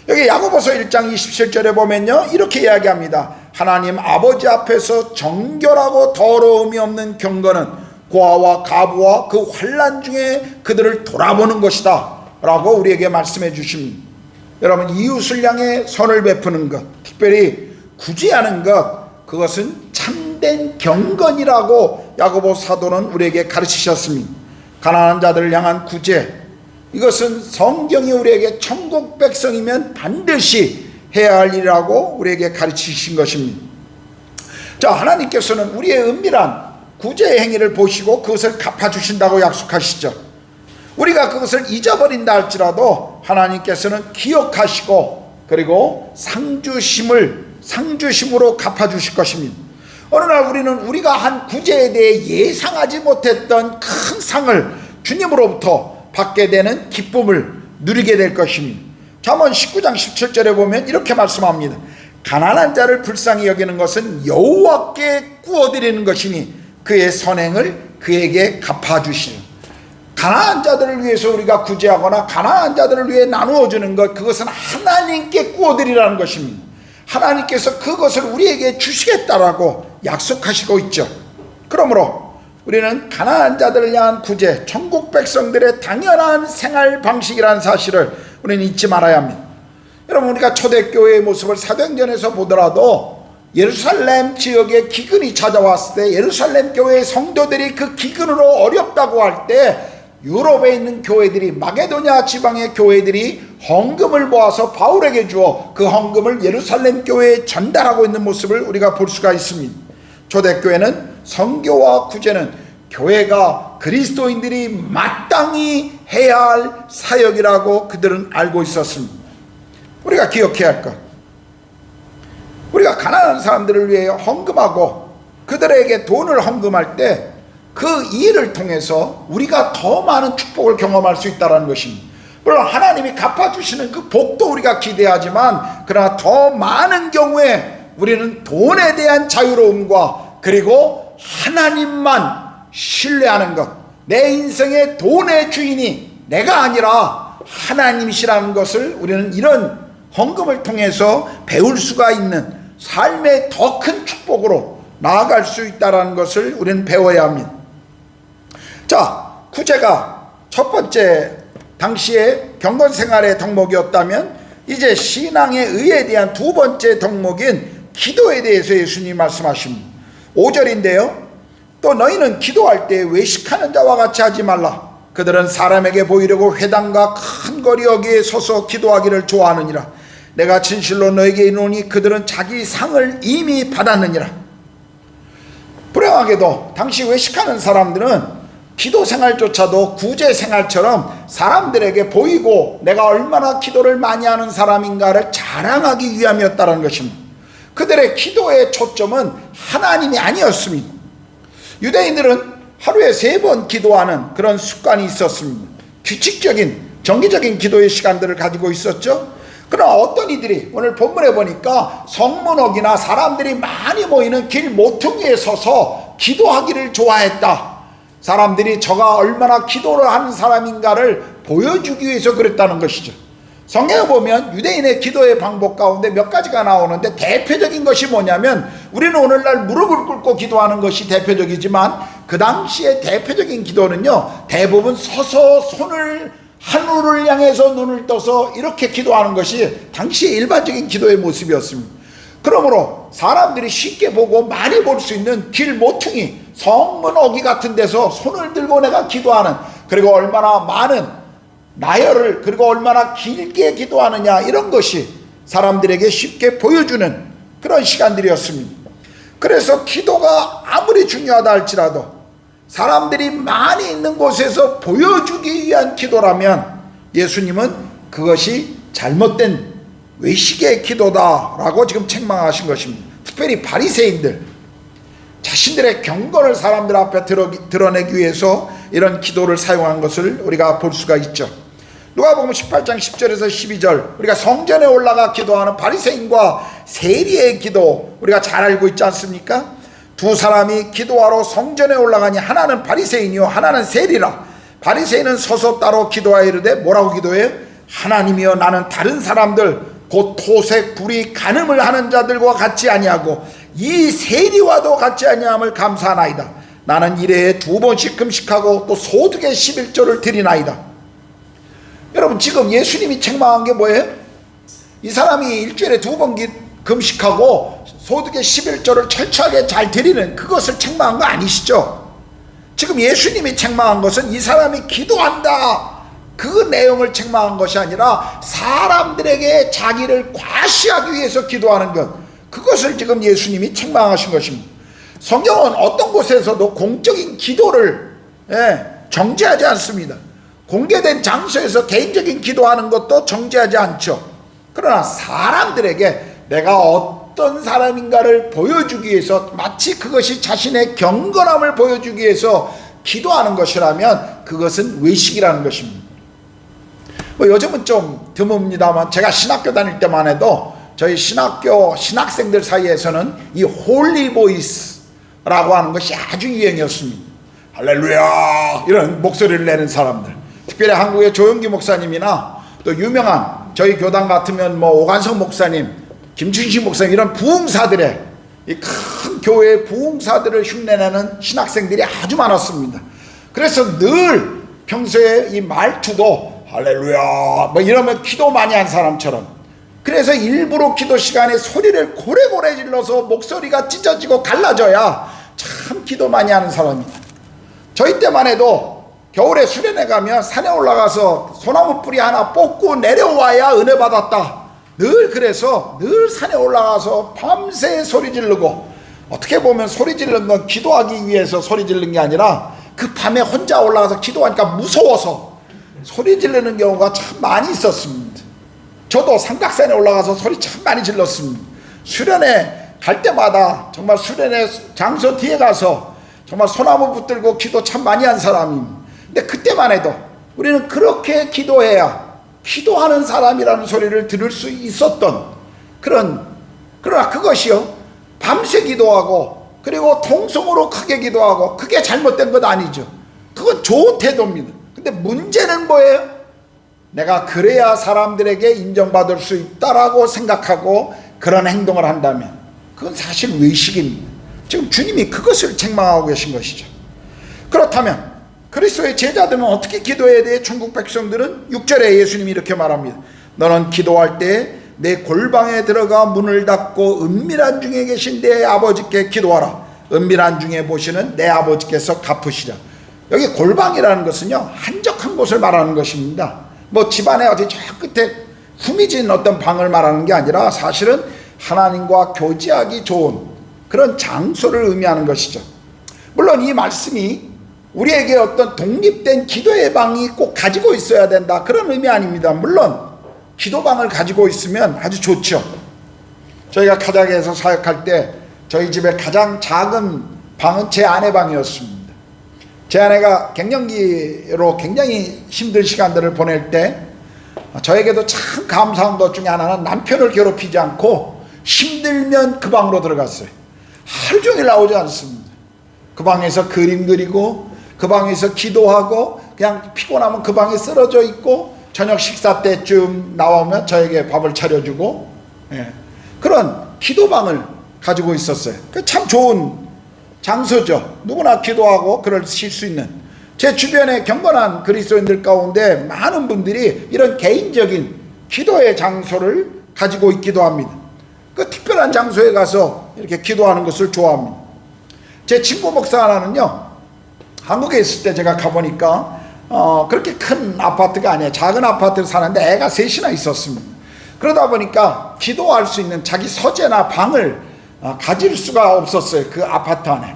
여기 야고보서 1장 27절에 보면요, 이렇게 이야기합니다. 하나님 아버지 앞에서 정결하고 더러움이 없는 경건은 고아와 가부와 그 환난 중에 그들을 돌아보는 것이다 라고 우리에게 말씀해 주십니다. 여러분, 이웃을 향해 선을 베푸는 것, 특별히 구제하는 것, 그것은 참된 경건이라고 야고보 사도는 우리에게 가르치셨습니다. 가난한 자들을 향한 구제, 이것은 성경이 우리에게 천국 백성이면 반드시 해야 할 일이라고 우리에게 가르치신 것입니다. 자, 하나님께서는 우리의 은밀한 구제의 행위를 보시고 그것을 갚아주신다고 약속하시죠. 우리가 그것을 잊어버린다 할지라도 하나님께서는 기억하시고 그리고 상주심으로 갚아주실 것입니다. 어느 날 우리는 우리가 한 구제에 대해 예상하지 못했던 큰 상을 주님으로부터 받게 되는 기쁨을 누리게 될 것입니다. 잠언 19장 17절에 보면 이렇게 말씀합니다. 가난한 자를 불쌍히 여기는 것은 여호와께 구워드리는 것이니 그의 선행을 그에게 갚아주시는. 가난한 자들을 위해서 우리가 구제하거나 가난한 자들을 위해 나누어주는 것, 그것은 하나님께 구워드리라는 것입니다. 하나님께서 그것을 우리에게 주시겠다라고 약속하시고 있죠. 그러므로 우리는 가난한 자들을 향한 구제, 천국 백성들의 당연한 생활 방식이라는 사실을 우리는 잊지 말아야 합니다. 여러분, 우리가 초대교회의 모습을 사도행전에서 보더라도 예루살렘 지역에 기근이 찾아왔을 때 예루살렘 교회의 성도들이 그 기근으로 어렵다고 할 때 유럽에 있는 교회들이, 마게도냐 지방의 교회들이 헌금을 모아서 바울에게 주어 그 헌금을 예루살렘 교회에 전달하고 있는 모습을 우리가 볼 수가 있습니다. 초대교회는 선교와 구제는 교회가 그리스도인들이 마땅히 해야 할 사역이라고 그들은 알고 있었습니다. 우리가 기억해야 할 것, 우리가 가난한 사람들을 위해 헌금하고 그들에게 돈을 헌금할 때 그 일을 통해서 우리가 더 많은 축복을 경험할 수 있다는 것입니다. 물론 하나님이 갚아주시는 그 복도 우리가 기대하지만, 그러나 더 많은 경우에 우리는 돈에 대한 자유로움과 그리고 하나님만 신뢰하는 것, 내 인생의 돈의 주인이 내가 아니라 하나님이시라는 것을 우리는 이런 헌금을 통해서 배울 수가 있는 삶의 더 큰 축복으로 나아갈 수 있다는 것을 우리는 배워야 합니다. 자, 구제가 첫 번째 당시의 경건생활의 덕목이었다면, 이제 신앙의 의에 대한 두 번째 덕목인 기도에 대해서 예수님이 말씀하십니다. 5절인데요. 또 너희는 기도할 때 외식하는 자와 같이 하지 말라. 그들은 사람에게 보이려고 회당과 큰 거리 여기에 서서 기도하기를 좋아하느니라. 내가 진실로 너에게 이르노니 그들은 자기 상을 이미 받았느니라. 불행하게도 당시 외식하는 사람들은 기도 생활조차도 구제 생활처럼 사람들에게 보이고 내가 얼마나 기도를 많이 하는 사람인가를 자랑하기 위함이었다는 것입니다. 그들의 기도의 초점은 하나님이 아니었습니다. 유대인들은 하루에 3번 기도하는 그런 습관이 있었습니다. 규칙적인 정기적인 기도의 시간들을 가지고 있었죠. 그러나 어떤 이들이 오늘 본문에 보니까 성문옥이나 사람들이 많이 모이는 길 모퉁이에 서서 기도하기를 좋아했다. 사람들이 저가 얼마나 기도를 하는 사람인가를 보여주기 위해서 그랬다는 것이죠. 성경에 보면 유대인의 기도의 방법 가운데 몇 가지가 나오는데, 대표적인 것이 뭐냐면, 우리는 오늘날 무릎을 꿇고 기도하는 것이 대표적이지만 그 당시의 대표적인 기도는요, 대부분 서서 손을 하늘을 향해서 눈을 떠서 이렇게 기도하는 것이 당시의 일반적인 기도의 모습이었습니다. 그러므로 사람들이 쉽게 보고 많이 볼 수 있는 길 모퉁이, 성문 어기 같은 데서 손을 들고 내가 기도하는, 그리고 얼마나 많은 나열을, 그리고 얼마나 길게 기도하느냐, 이런 것이 사람들에게 쉽게 보여주는 그런 시간들이었습니다. 그래서 기도가 아무리 중요하다 할지라도 사람들이 많이 있는 곳에서 보여주기 위한 기도라면 예수님은 그것이 잘못된 외식의 기도다라고 지금 책망하신 것입니다. 특별히 바리새인들, 자신들의 경건을 사람들 앞에 드러내기 위해서 이런 기도를 사용한 것을 우리가 볼 수가 있죠. 누가복음 18장 10절에서 12절, 우리가 성전에 올라가 기도하는 바리새인과 세리의 기도 우리가 잘 알고 있지 않습니까? 두 사람이 기도하러 성전에 올라가니 하나는 바리새인이요 하나는 세리라. 바리새인은 서서 따로 기도하여 이르되 뭐라고 기도해요? 하나님이여, 나는 다른 사람들 곧 토색 불의 간음을 하는 자들과 같이 아니하고 이 세리와도 같이 아니함을 감사하나이다. 나는 일해에 2번씩 금식하고 또 소득의 11조를 드리나이다. 여러분, 지금 예수님이 책망한 게 뭐예요? 이 사람이 일주일에 2번 금식하고 소득의 11조를 철저하게 잘 드리는 그것을 책망한 거 아니시죠? 지금 예수님이 책망한 것은 이 사람이 기도한다, 그 내용을 책망한 것이 아니라 사람들에게 자기를 과시하기 위해서 기도하는 것, 그것을 지금 예수님이 책망하신 것입니다. 성경은 어떤 곳에서도 공적인 기도를 정죄하지 않습니다. 공개된 장소에서 개인적인 기도하는 것도 정죄하지 않죠. 그러나 사람들에게 내가 어떤 사람인가를 보여주기 위해서, 마치 그것이 자신의 경건함을 보여주기 위해서 기도하는 것이라면 그것은 외식이라는 것입니다. 요즘은 좀 드뭅니다만 제가 신학교 다닐 때만 해도 저희 신학생들 사이에서는 이 홀리보이스라고 하는 것이 아주 유행이었습니다. 할렐루야 이런 목소리를 내는 사람들, 특별히 한국의 조영기 목사님이나 또 유명한 저희 교단 같으면 뭐 오관성 목사님, 김춘식 목사님, 이런 부흥사들의 이 큰 교회의 부흥사들을 흉내내는 신학생들이 아주 많았습니다. 그래서 늘 평소에 이 말투도 할렐루야 뭐 이러면 기도 많이 한 사람처럼, 그래서 일부러 기도 시간에 소리를 고래고래 질러서 목소리가 찢어지고 갈라져야 참 기도 많이 하는 사람입니다. 저희 때만 해도 겨울에 수련회 가면 산에 올라가서 소나무 뿌리 하나 뽑고 내려와야 은혜 받았다, 늘 그래서 늘 산에 올라가서 밤새 소리 지르고, 어떻게 보면 소리 지르는 건 기도하기 위해서 소리 지르는 게 아니라 그 밤에 혼자 올라가서 기도하니까 무서워서 소리 지르는 경우가 참 많이 있었습니다. 저도 삼각산에 올라가서 소리 참 많이 질렀습니다. 수련회 갈 때마다 정말 수련회 장소 뒤에 가서 정말 소나무 붙들고 기도 참 많이 한 사람입니다. 근데 그때만 해도 우리는 그렇게 기도해야 기도하는 사람이라는 소리를 들을 수 있었던 그러나 그것이요, 밤새 기도하고 그리고 통성으로 크게 기도하고, 그게 잘못된 것 아니죠. 그건 좋은 태도입니다. 근데 문제는 뭐예요? 내가 그래야 사람들에게 인정받을 수 있다라고 생각하고 그런 행동을 한다면 그건 사실 외식입니다. 지금 주님이 그것을 책망하고 계신 것이죠. 그렇다면 그리스도의 제자들은 어떻게 기도해야 돼? 천국 백성들은 6절에 예수님이 이렇게 말합니다. 너는 기도할 때 내 골방에 들어가 문을 닫고 은밀한 중에 계신 내 아버지께 기도하라. 은밀한 중에 보시는 내 아버지께서 갚으시라. 여기 골방이라는 것은요, 한적한 곳을 말하는 것입니다. 뭐 집안에 어디 저 끝에 후미진 어떤 방을 말하는 게 아니라 사실은 하나님과 교제하기 좋은 그런 장소를 의미하는 것이죠. 물론 이 말씀이 우리에게 어떤 독립된 기도의 방이 꼭 가지고 있어야 된다, 그런 의미 아닙니다. 물론 기도방을 가지고 있으면 아주 좋죠. 저희가 카자흐에서 사역할 때 저희 집에 가장 작은 방은 제 아내 방이었습니다. 제 아내가 갱년기로 굉장히 힘든 시간들을 보낼 때 저에게도 참 감사한 것 중에 하나는 남편을 괴롭히지 않고 힘들면 그 방으로 들어갔어요. 하루 종일 나오지 않습니다. 그 방에서 그림 그리고 그 방에서 기도하고, 그냥 피곤하면 그 방에 쓰러져 있고, 저녁 식사 때쯤 나오면 저에게 밥을 차려주고, 그런 기도방을 가지고 있었어요. 참 좋은 장소죠. 누구나 기도하고 그러실 수 있는. 제 주변에 경건한 그리스도인들 가운데 많은 분들이 이런 개인적인 기도의 장소를 가지고 있기도 합니다. 그 특별한 장소에 가서 이렇게 기도하는 것을 좋아합니다. 제 친구 목사 하나는요, 한국에 있을 때 제가 가보니까 그렇게 큰 아파트가 아니에요. 작은 아파트를 사는데 애가 셋이나 있었습니다. 그러다 보니까 기도할 수 있는 자기 서재나 방을 가질 수가 없었어요, 그 아파트 안에.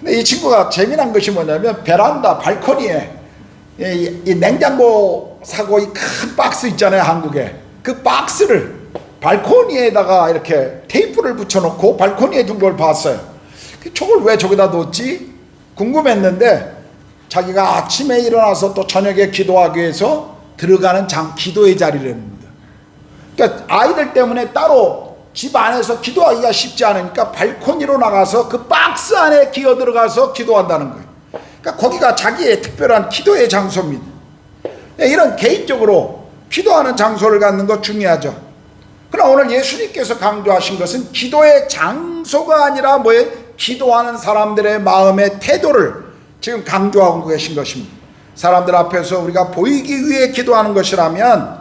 근데 이 친구가 재미난 것이 뭐냐면 베란다 발코니에 이 냉장고 사고 이 큰 박스 있잖아요, 한국에. 그 박스를 발코니에다가 이렇게 테이프를 붙여놓고 발코니에 둔 걸 봤어요. 저걸 왜 저기다 뒀지? 궁금했는데 자기가 아침에 일어나서 또 저녁에 기도하기 위해서 들어가는 기도의 자리랍니다. 그러니까 아이들 때문에 따로 집 안에서 기도하기가 쉽지 않으니까 발코니로 나가서 그 박스 안에 기어 들어가서 기도한다는 거예요. 그러니까 거기가 자기의 특별한 기도의 장소입니다. 이런 개인적으로 기도하는 장소를 갖는 것 중요하죠. 그러나 오늘 예수님께서 강조하신 것은 기도의 장소가 아니라 뭐예요? 기도하는 사람들의 마음의 태도를 지금 강조하고 계신 것입니다. 사람들 앞에서 우리가 보이기 위해 기도하는 것이라면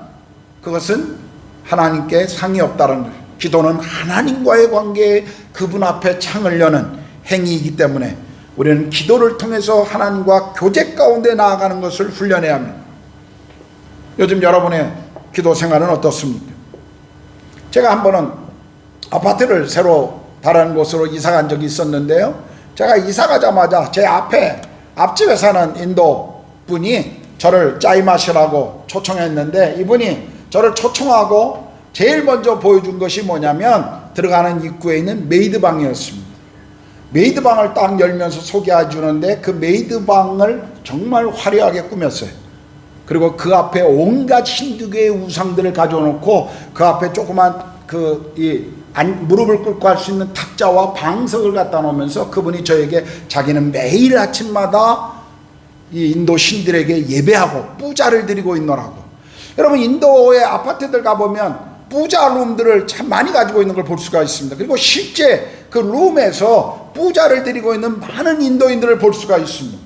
그것은 하나님께 상이 없다는 거예요. 기도는 하나님과의 관계에 그분 앞에 창을 여는 행위이기 때문에 우리는 기도를 통해서 하나님과 교제 가운데 나아가는 것을 훈련해야 합니다. 요즘 여러분의 기도 생활은 어떻습니까? 제가 한 번은 아파트를 새로 다른 곳으로 이사 간 적이 있었는데요. 제가 이사 가자마자 제 앞집에 사는 인도 분이 저를 짜이마시라고 초청했는데, 이분이 저를 초청하고 제일 먼저 보여준 것이 뭐냐면 들어가는 입구에 있는 메이드방이었습니다. 메이드방을 딱 열면서 소개해 주는데 그 메이드방을 정말 화려하게 꾸몄어요. 그리고 그 앞에 온갖 힌두교의 우상들을 가져놓고 그 앞에 조그만 무릎을 꿇고 할 수 있는 탁자와 방석을 갖다 놓으면서 그분이 저에게 자기는 매일 아침마다 이 인도 신들에게 예배하고 뿌자를 드리고 있노라고. 여러분, 인도의 아파트들 가보면 뿌자 룸들을 참 많이 가지고 있는 걸 볼 수가 있습니다. 그리고 실제 그 룸에서 뿌자를 드리고 있는 많은 인도인들을 볼 수가 있습니다.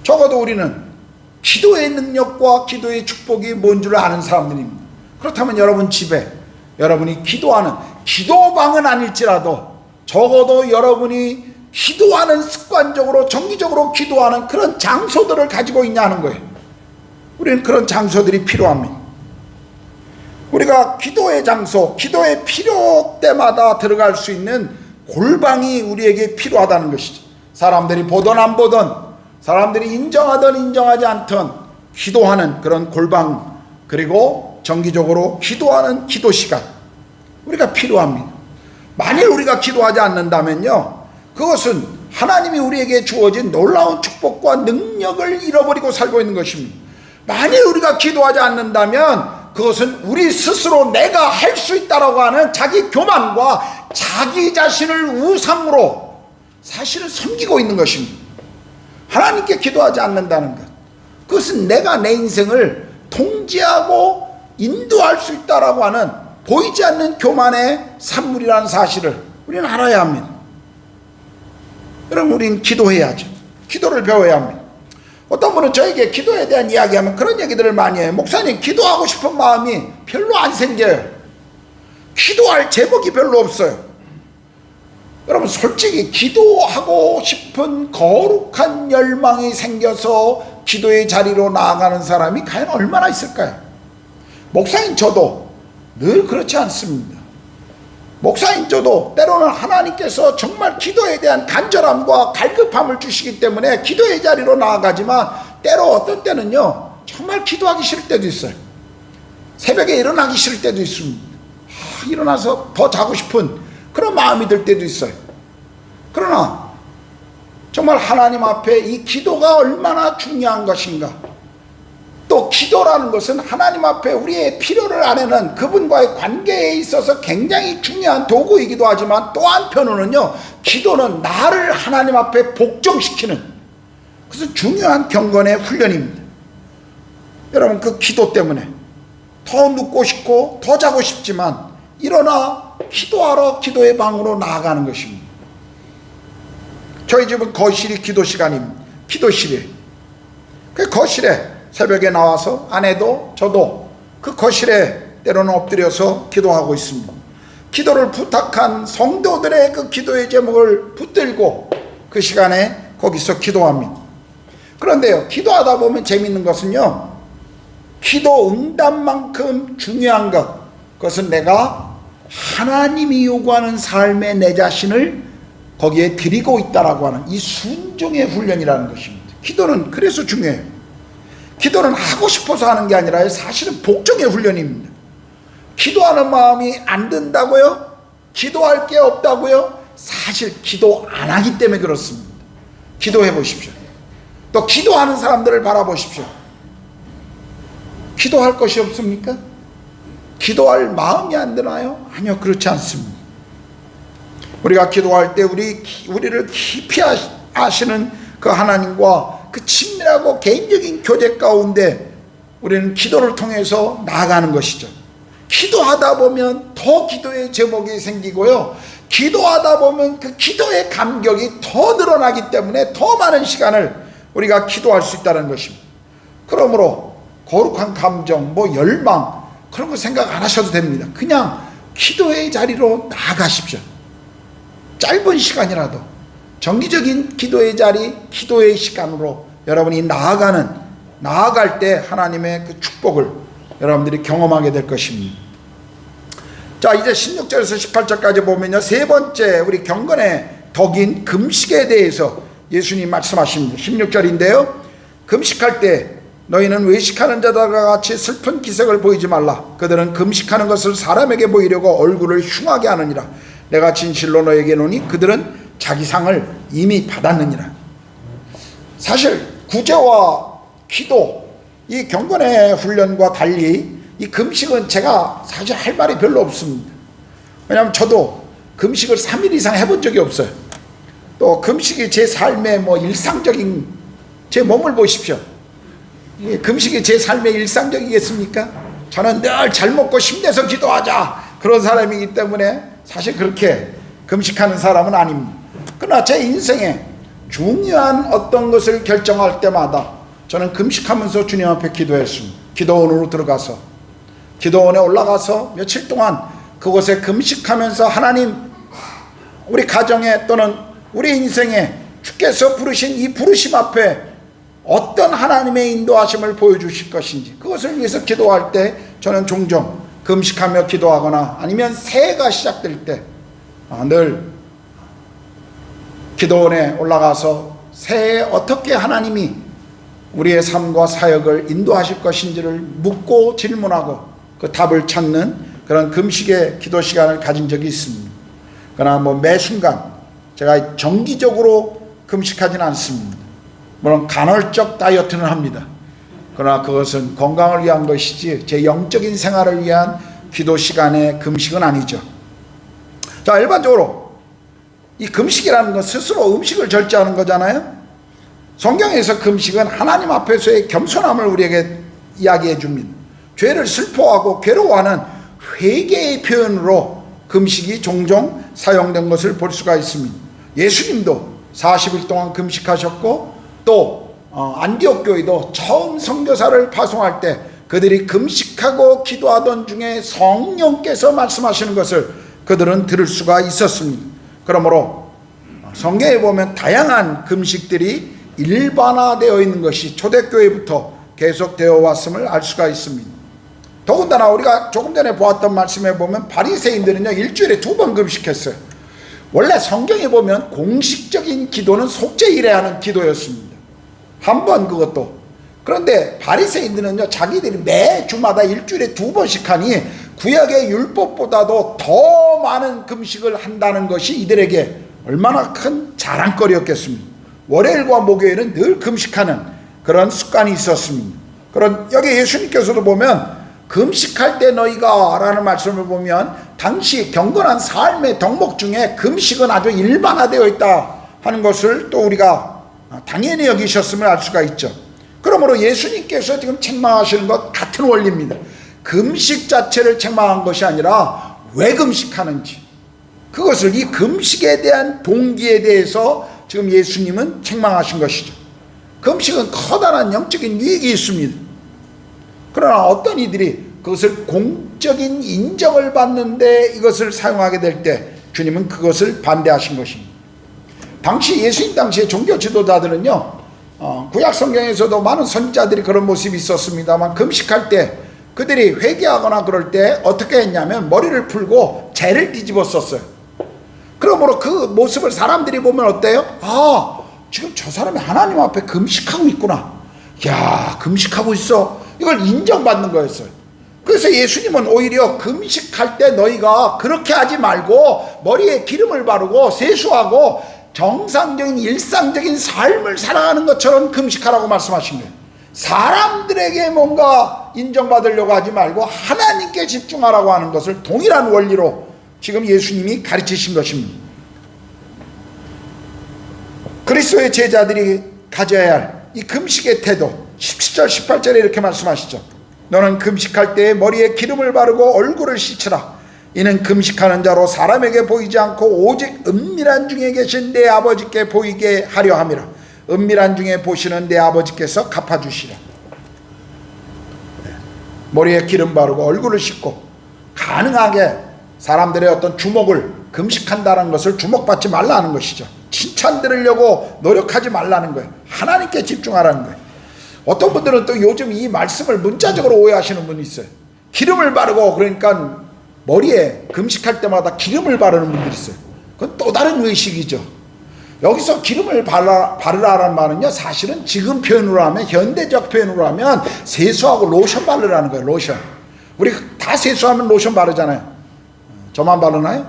적어도 우리는 기도의 능력과 기도의 축복이 뭔 줄 아는 사람들입니다. 그렇다면 여러분 집에 여러분이 기도하는, 기도방은 아닐지라도 적어도 여러분이 기도하는, 습관적으로 정기적으로 기도하는 그런 장소들을 가지고 있냐는 거예요. 우리는 그런 장소들이 필요합니다. 우리가 기도의 장소, 기도의 필요 때마다 들어갈 수 있는 골방이 우리에게 필요하다는 것이죠. 사람들이 보든 안 보든, 사람들이 인정하든 인정하지 않든 기도하는 그런 골방, 그리고 정기적으로 기도하는 기도 시간, 우리가 필요합니다. 만일 우리가 기도하지 않는다면요, 그것은 하나님이 우리에게 주어진 놀라운 축복과 능력을 잃어버리고 살고 있는 것입니다. 만일 우리가 기도하지 않는다면 그것은 우리 스스로 내가 할 수 있다라고 하는 자기 교만과 자기 자신을 우상으로 사실은 섬기고 있는 것입니다. 하나님께 기도하지 않는다는 것, 그것은 내가 내 인생을 통제하고 인도할 수 있다라고 하는 보이지 않는 교만의 산물이라는 사실을 우리는 알아야 합니다. 여러분, 우리는 기도해야죠. 기도를 배워야 합니다. 어떤 분은 저에게 기도에 대한 이야기하면 그런 얘기들을 많이 해요. 목사님, 기도하고 싶은 마음이 별로 안 생겨요. 기도할 제목이 별로 없어요. 여러분, 솔직히 기도하고 싶은 거룩한 열망이 생겨서 기도의 자리로 나아가는 사람이 과연 얼마나 있을까요? 목사인 저도 늘 그렇지 않습니다. 목사인 저도 때로는 하나님께서 정말 기도에 대한 간절함과 갈급함을 주시기 때문에 기도의 자리로 나아가지만, 때로 어떤 때는요 정말 기도하기 싫을 때도 있어요. 새벽에 일어나기 싫을 때도 있습니다. 일어나서 더 자고 싶은 그런 마음이 들 때도 있어요. 그러나 정말 하나님 앞에 이 기도가 얼마나 중요한 것인가, 또 기도라는 것은 하나님 앞에 우리의 필요를 아내는 그분과의 관계에 있어서 굉장히 중요한 도구이기도 하지만, 또 한편으로는요 기도는 나를 하나님 앞에 복종시키는, 그것은 중요한 경건의 훈련입니다. 여러분, 그 기도 때문에 더 눕고 싶고 더 자고 싶지만 일어나 기도하러 기도의 방으로 나아가는 것입니다. 저희 집은 거실이 기도 시간입니다. 기도실이에요. 그 거실에 새벽에 나와서 아내도 저도 그 거실에 때로는 엎드려서 기도하고 있습니다. 기도를 부탁한 성도들의 그 기도의 제목을 붙들고 그 시간에 거기서 기도합니다. 그런데요, 기도하다 보면 재밌는 것은요, 기도 응답만큼 중요한 것, 그것은 내가 하나님이 요구하는 삶에 내 자신을 거기에 드리고 있다라고 하는 이 순종의 훈련이라는 것입니다. 기도는 그래서 중요해요. 기도는 하고 싶어서 하는 게 아니라 사실은 복종의 훈련입니다. 기도하는 마음이 안 든다고요? 기도할 게 없다고요? 사실 기도 안 하기 때문에 그렇습니다. 기도해 보십시오. 또 기도하는 사람들을 바라보십시오. 기도할 것이 없습니까? 기도할 마음이 안 드나요? 아니요, 그렇지 않습니다. 우리가 기도할 때 우리를 깊이 아시는 그 하나님과 그 친밀하고 개인적인 교제 가운데 우리는 기도를 통해서 나아가는 것이죠. 기도하다 보면 더 기도의 제목이 생기고요. 기도하다 보면 그 기도의 감격이 더 늘어나기 때문에 더 많은 시간을 우리가 기도할 수 있다는 것입니다. 그러므로 거룩한 감정, 열망 그런 거 생각 안 하셔도 됩니다. 그냥 기도의 자리로 나아가십시오. 짧은 시간이라도 정기적인 기도의 자리, 기도의 시간으로 여러분이 나아갈 때 하나님의 그 축복을 여러분들이 경험하게 될 것입니다. 자, 이제 16절에서 18절까지 보면요, 세 번째 우리 경건의 덕인 금식에 대해서 예수님 말씀하십니다. 16절인데요, 금식할 때 너희는 외식하는 자들과 같이 슬픈 기색을 보이지 말라. 그들은 금식하는 것을 사람에게 보이려고 얼굴을 흉하게 하느니라. 내가 진실로 너에게 노니 그들은 자기 상을 이미 받았느니라. 사실 구제와 기도, 이 경건의 훈련과 달리 이 금식은 제가 사실 할 말이 별로 없습니다. 왜냐하면 저도 금식을 3일 이상 해본 적이 없어요. 또 금식이 제 삶의 일상적인 제 몸을 보십시오. 금식이 제 삶의 일상적이겠습니까? 저는 늘 잘 먹고 힘내서 기도하자 그런 사람이기 때문에 사실 그렇게 금식하는 사람은 아닙니다. 그러나 제 인생에 중요한 어떤 것을 결정할 때마다 저는 금식하면서 주님 앞에 기도했습니다. 기도원으로 들어가서 기도원에 올라가서 며칠 동안 그곳에 금식하면서 하나님, 우리 가정에 또는 우리 인생에 주께서 부르신 이 부르심 앞에 어떤 하나님의 인도하심을 보여주실 것인지 그것을 위해서 기도할 때 저는 종종 금식하며 기도하거나 아니면 새해가 시작될 때 늘 기도원에 올라가서 새해에 어떻게 하나님이 우리의 삶과 사역을 인도하실 것인지를 묻고 질문하고 그 답을 찾는 그런 금식의 기도 시간을 가진 적이 있습니다. 그러나 매 순간 제가 정기적으로 금식하지는 않습니다. 물론 간헐적 다이어트는 합니다. 그러나 그것은 건강을 위한 것이지 제 영적인 생활을 위한 기도 시간의 금식은 아니죠. 자, 일반적으로 이 금식이라는 건 스스로 음식을 절제하는 거잖아요. 성경에서 금식은 하나님 앞에서의 겸손함을 우리에게 이야기해 줍니다. 죄를 슬퍼하고 괴로워하는 회개의 표현으로 금식이 종종 사용된 것을 볼 수가 있습니다. 예수님도 40일 동안 금식하셨고 또 안디옥 교회도 처음 선교사를 파송할 때 그들이 금식하고 기도하던 중에 성령께서 말씀하시는 것을 그들은 들을 수가 있었습니다. 그러므로 성경에 보면 다양한 금식들이 일반화되어 있는 것이 초대교회부터 계속되어 왔음을 알 수가 있습니다. 더군다나 우리가 조금 전에 보았던 말씀에 보면 바리새인들은요, 일주일에 2번 금식했어요. 원래 성경에 보면 공식적인 기도는 속죄일에 하는 기도였습니다. 한 번 그것도. 그런데 바리새인들은요, 자기들이 매 주마다 일주일에 2번씩 하니 구약의 율법보다도 더 많은 금식을 한다는 것이 이들에게 얼마나 큰 자랑거리였겠습니까? 월요일과 목요일은 늘 금식하는 그런 습관이 있었습니다. 그런 여기 예수님께서도 보면 금식할 때 너희가 라는 말씀을 보면 당시 경건한 삶의 덕목 중에 금식은 아주 일반화되어 있다 하는 것을 또 우리가 당연히 여기셨음을 알 수가 있죠. 그러므로 예수님께서 지금 책망하시는 것 같은 원리입니다. 금식 자체를 책망한 것이 아니라 왜 금식하는지, 그것을 이 금식에 대한 동기에 대해서 지금 예수님은 책망하신 것이죠. 금식은 커다란 영적인 유익이 있습니다. 그러나 어떤 이들이 그것을 공적인 인정을 받는데 이것을 사용하게 될 때 주님은 그것을 반대하신 것입니다. 당시 예수님 당시의 종교 지도자들은요, 구약 성경에서도 많은 선지자들이 그런 모습이 있었습니다만 금식할 때 그들이 회개하거나 그럴 때 어떻게 했냐면 머리를 풀고 재를 뒤집었었어요. 그러므로 그 모습을 사람들이 보면 어때요? 아, 지금 저 사람이 하나님 앞에 금식하고 있구나. 야, 금식하고 있어. 이걸 인정받는 거였어요. 그래서 예수님은 오히려 금식할 때 너희가 그렇게 하지 말고 머리에 기름을 바르고 세수하고 정상적인 일상적인 삶을 살아가는 것처럼 금식하라고 말씀하신 거예요. 사람들에게 뭔가 인정받으려고 하지 말고 하나님께 집중하라고 하는 것을 동일한 원리로 지금 예수님이 가르치신 것입니다. 그리스도의 제자들이 가져야 할 이 금식의 태도, 17절 18절에 이렇게 말씀하시죠. 너는 금식할 때에 머리에 기름을 바르고 얼굴을 씻으라. 이는 금식하는 자로 사람에게 보이지 않고 오직 은밀한 중에 계신 내 아버지께 보이게 하려 함이라. 은밀한 중에 보시는 내 아버지께서 갚아주시라. 머리에 기름 바르고 얼굴을 씻고 가능하게 사람들의 어떤 주목을, 금식한다는 것을 주목받지 말라는 것이죠. 칭찬 들으려고 노력하지 말라는 거예요. 하나님께 집중하라는 거예요. 어떤 분들은 또 요즘 이 말씀을 문자적으로 오해하시는 분이 있어요. 기름을 바르고 그러니까 머리에 금식할 때마다 기름을 바르는 분들이 있어요. 그건 또 다른 의식이죠. 여기서 기름을 바르라는 말은요, 사실은 지금 표현으로 하면, 현대적 표현으로 하면 세수하고 로션 바르라는 거예요. 로션. 우리 다 세수하면 로션 바르잖아요. 저만 바르나요?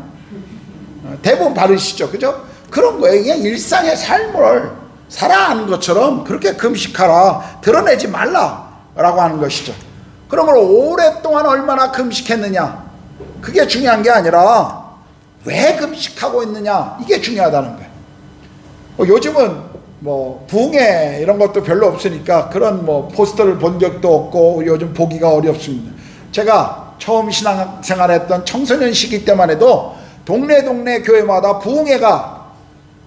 대부분 바르시죠. 그죠? 그런 거예요. 그냥 일상의 삶을 살아가는 것처럼 그렇게 금식하라, 드러내지 말라라고 하는 것이죠. 그러므로 오랫동안 얼마나 금식했느냐, 그게 중요한 게 아니라 왜 금식하고 있느냐, 이게 중요하다는 거예요. 요즘은 뭐 부흥회 이런 것도 별로 없으니까 그런 뭐 포스터를 본 적도 없고 요즘 보기가 어렵습니다. 제가 처음 신앙생활했던 청소년 시기 때만 해도 동네 교회마다 부흥회가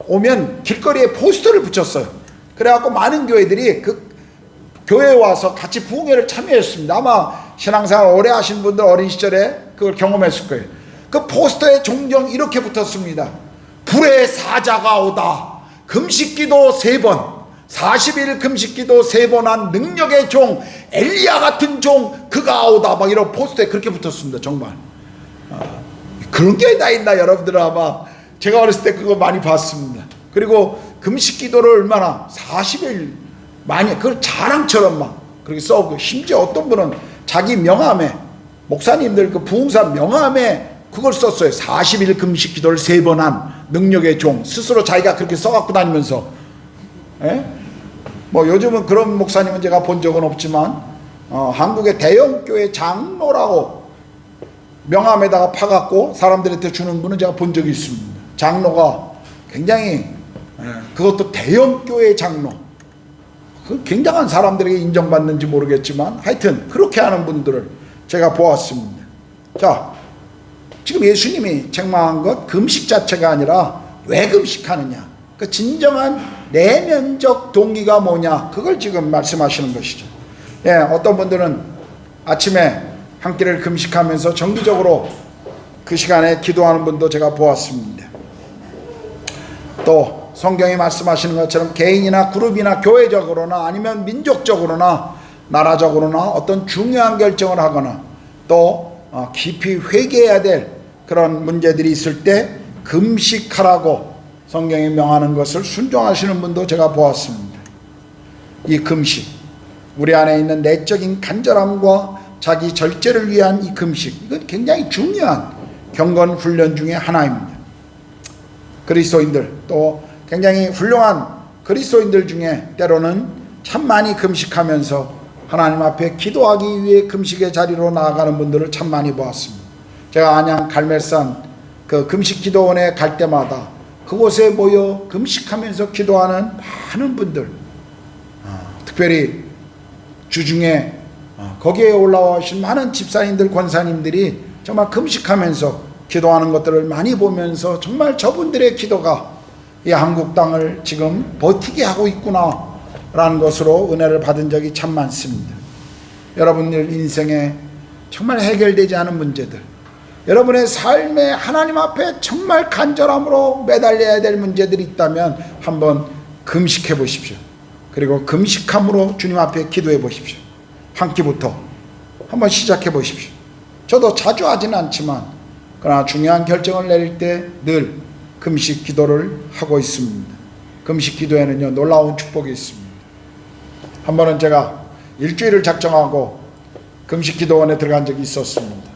오면 길거리에 포스터를 붙였어요. 그래갖고 많은 교회들이 그 교회에 와서 같이 부흥회를 참여했습니다. 아마 신앙생활 오래 하신 분들 어린 시절에 그걸 경험했을 거예요. 그 포스터에 종종 이렇게 붙었습니다. 불의 사자가 오다. 금식기도 3번, 40일 금식기도 3번 한 능력의 종, 엘리야 같은 종, 그가 오다. 막 이런 포스터에 그렇게 붙었습니다. 정말. 그런 게 다 있나, 여러분들 아마. 제가 어렸을 때 그거 많이 봤습니다. 그리고 금식기도를 얼마나 40일 많이, 그걸 자랑처럼 막 그렇게 써오고, 심지어 어떤 분은 자기 명함에, 목사님들 그 부흥사 명함에 그걸 썼어요. 40일 금식기도를 3번 한 능력의 종. 스스로 자기가 그렇게 써갖고 다니면서. 뭐 요즘은 그런 목사님은 제가 본 적은 없지만 한국의 대형교회 장로라고 명함에다가 파갖고 사람들한테 주는 분은 제가 본 적이 있습니다. 장로가 굉장히, 그것도 대형교회 장로. 그 굉장한 사람들에게 인정받는지 모르겠지만 하여튼 그렇게 하는 분들을 제가 보았습니다. 자, 지금 예수님이 책망한 것, 금식 자체가 아니라 왜 금식하느냐, 그 진정한 내면적 동기가 뭐냐, 그걸 지금 말씀하시는 것이죠. 어떤 분들은 아침에 한 끼를 금식하면서 정기적으로 그 시간에 기도하는 분도 제가 보았습니다. 또 성경이 말씀하시는 것처럼 개인이나 그룹이나 교회적으로나 아니면 민족적으로나 나라적으로나 어떤 중요한 결정을 하거나 또 깊이 회개해야 될 그런 문제들이 있을 때 금식하라고 성경이 명하는 것을 순종하시는 분도 제가 보았습니다. 이 금식, 우리 안에 있는 내적인 간절함과 자기 절제를 위한 이 금식, 이건 굉장히 중요한 경건 훈련 중에 하나입니다. 그리스도인들, 또 굉장히 훌륭한 그리스도인들 중에 때로는 참 많이 금식하면서 하나님 앞에 기도하기 위해 금식의 자리로 나아가는 분들을 참 많이 보았습니다. 제가 안양 갈멜산 그 금식기도원에 갈 때마다 그곳에 모여 금식하면서 기도하는 많은 분들, 특별히 주중에 거기에 올라오신 많은 집사님들, 권사님들이 정말 금식하면서 기도하는 것들을 많이 보면서 정말 저분들의 기도가 이 한국 땅을 지금 버티게 하고 있구나 라는 것으로 은혜를 받은 적이 참 많습니다. 여러분들 인생에 정말 해결되지 않은 문제들, 여러분의 삶에 하나님 앞에 정말 간절함으로 매달려야 될 문제들이 있다면 한번 금식해 보십시오. 그리고 금식함으로 주님 앞에 기도해 보십시오. 한 끼부터 한번 시작해 보십시오. 저도 자주 하지는 않지만 그러나 중요한 결정을 내릴 때 늘 금식 기도를 하고 있습니다. 금식 기도에는요 놀라운 축복이 있습니다. 한 번은 제가 일주일을 작정하고 금식 기도원에 들어간 적이 있었습니다.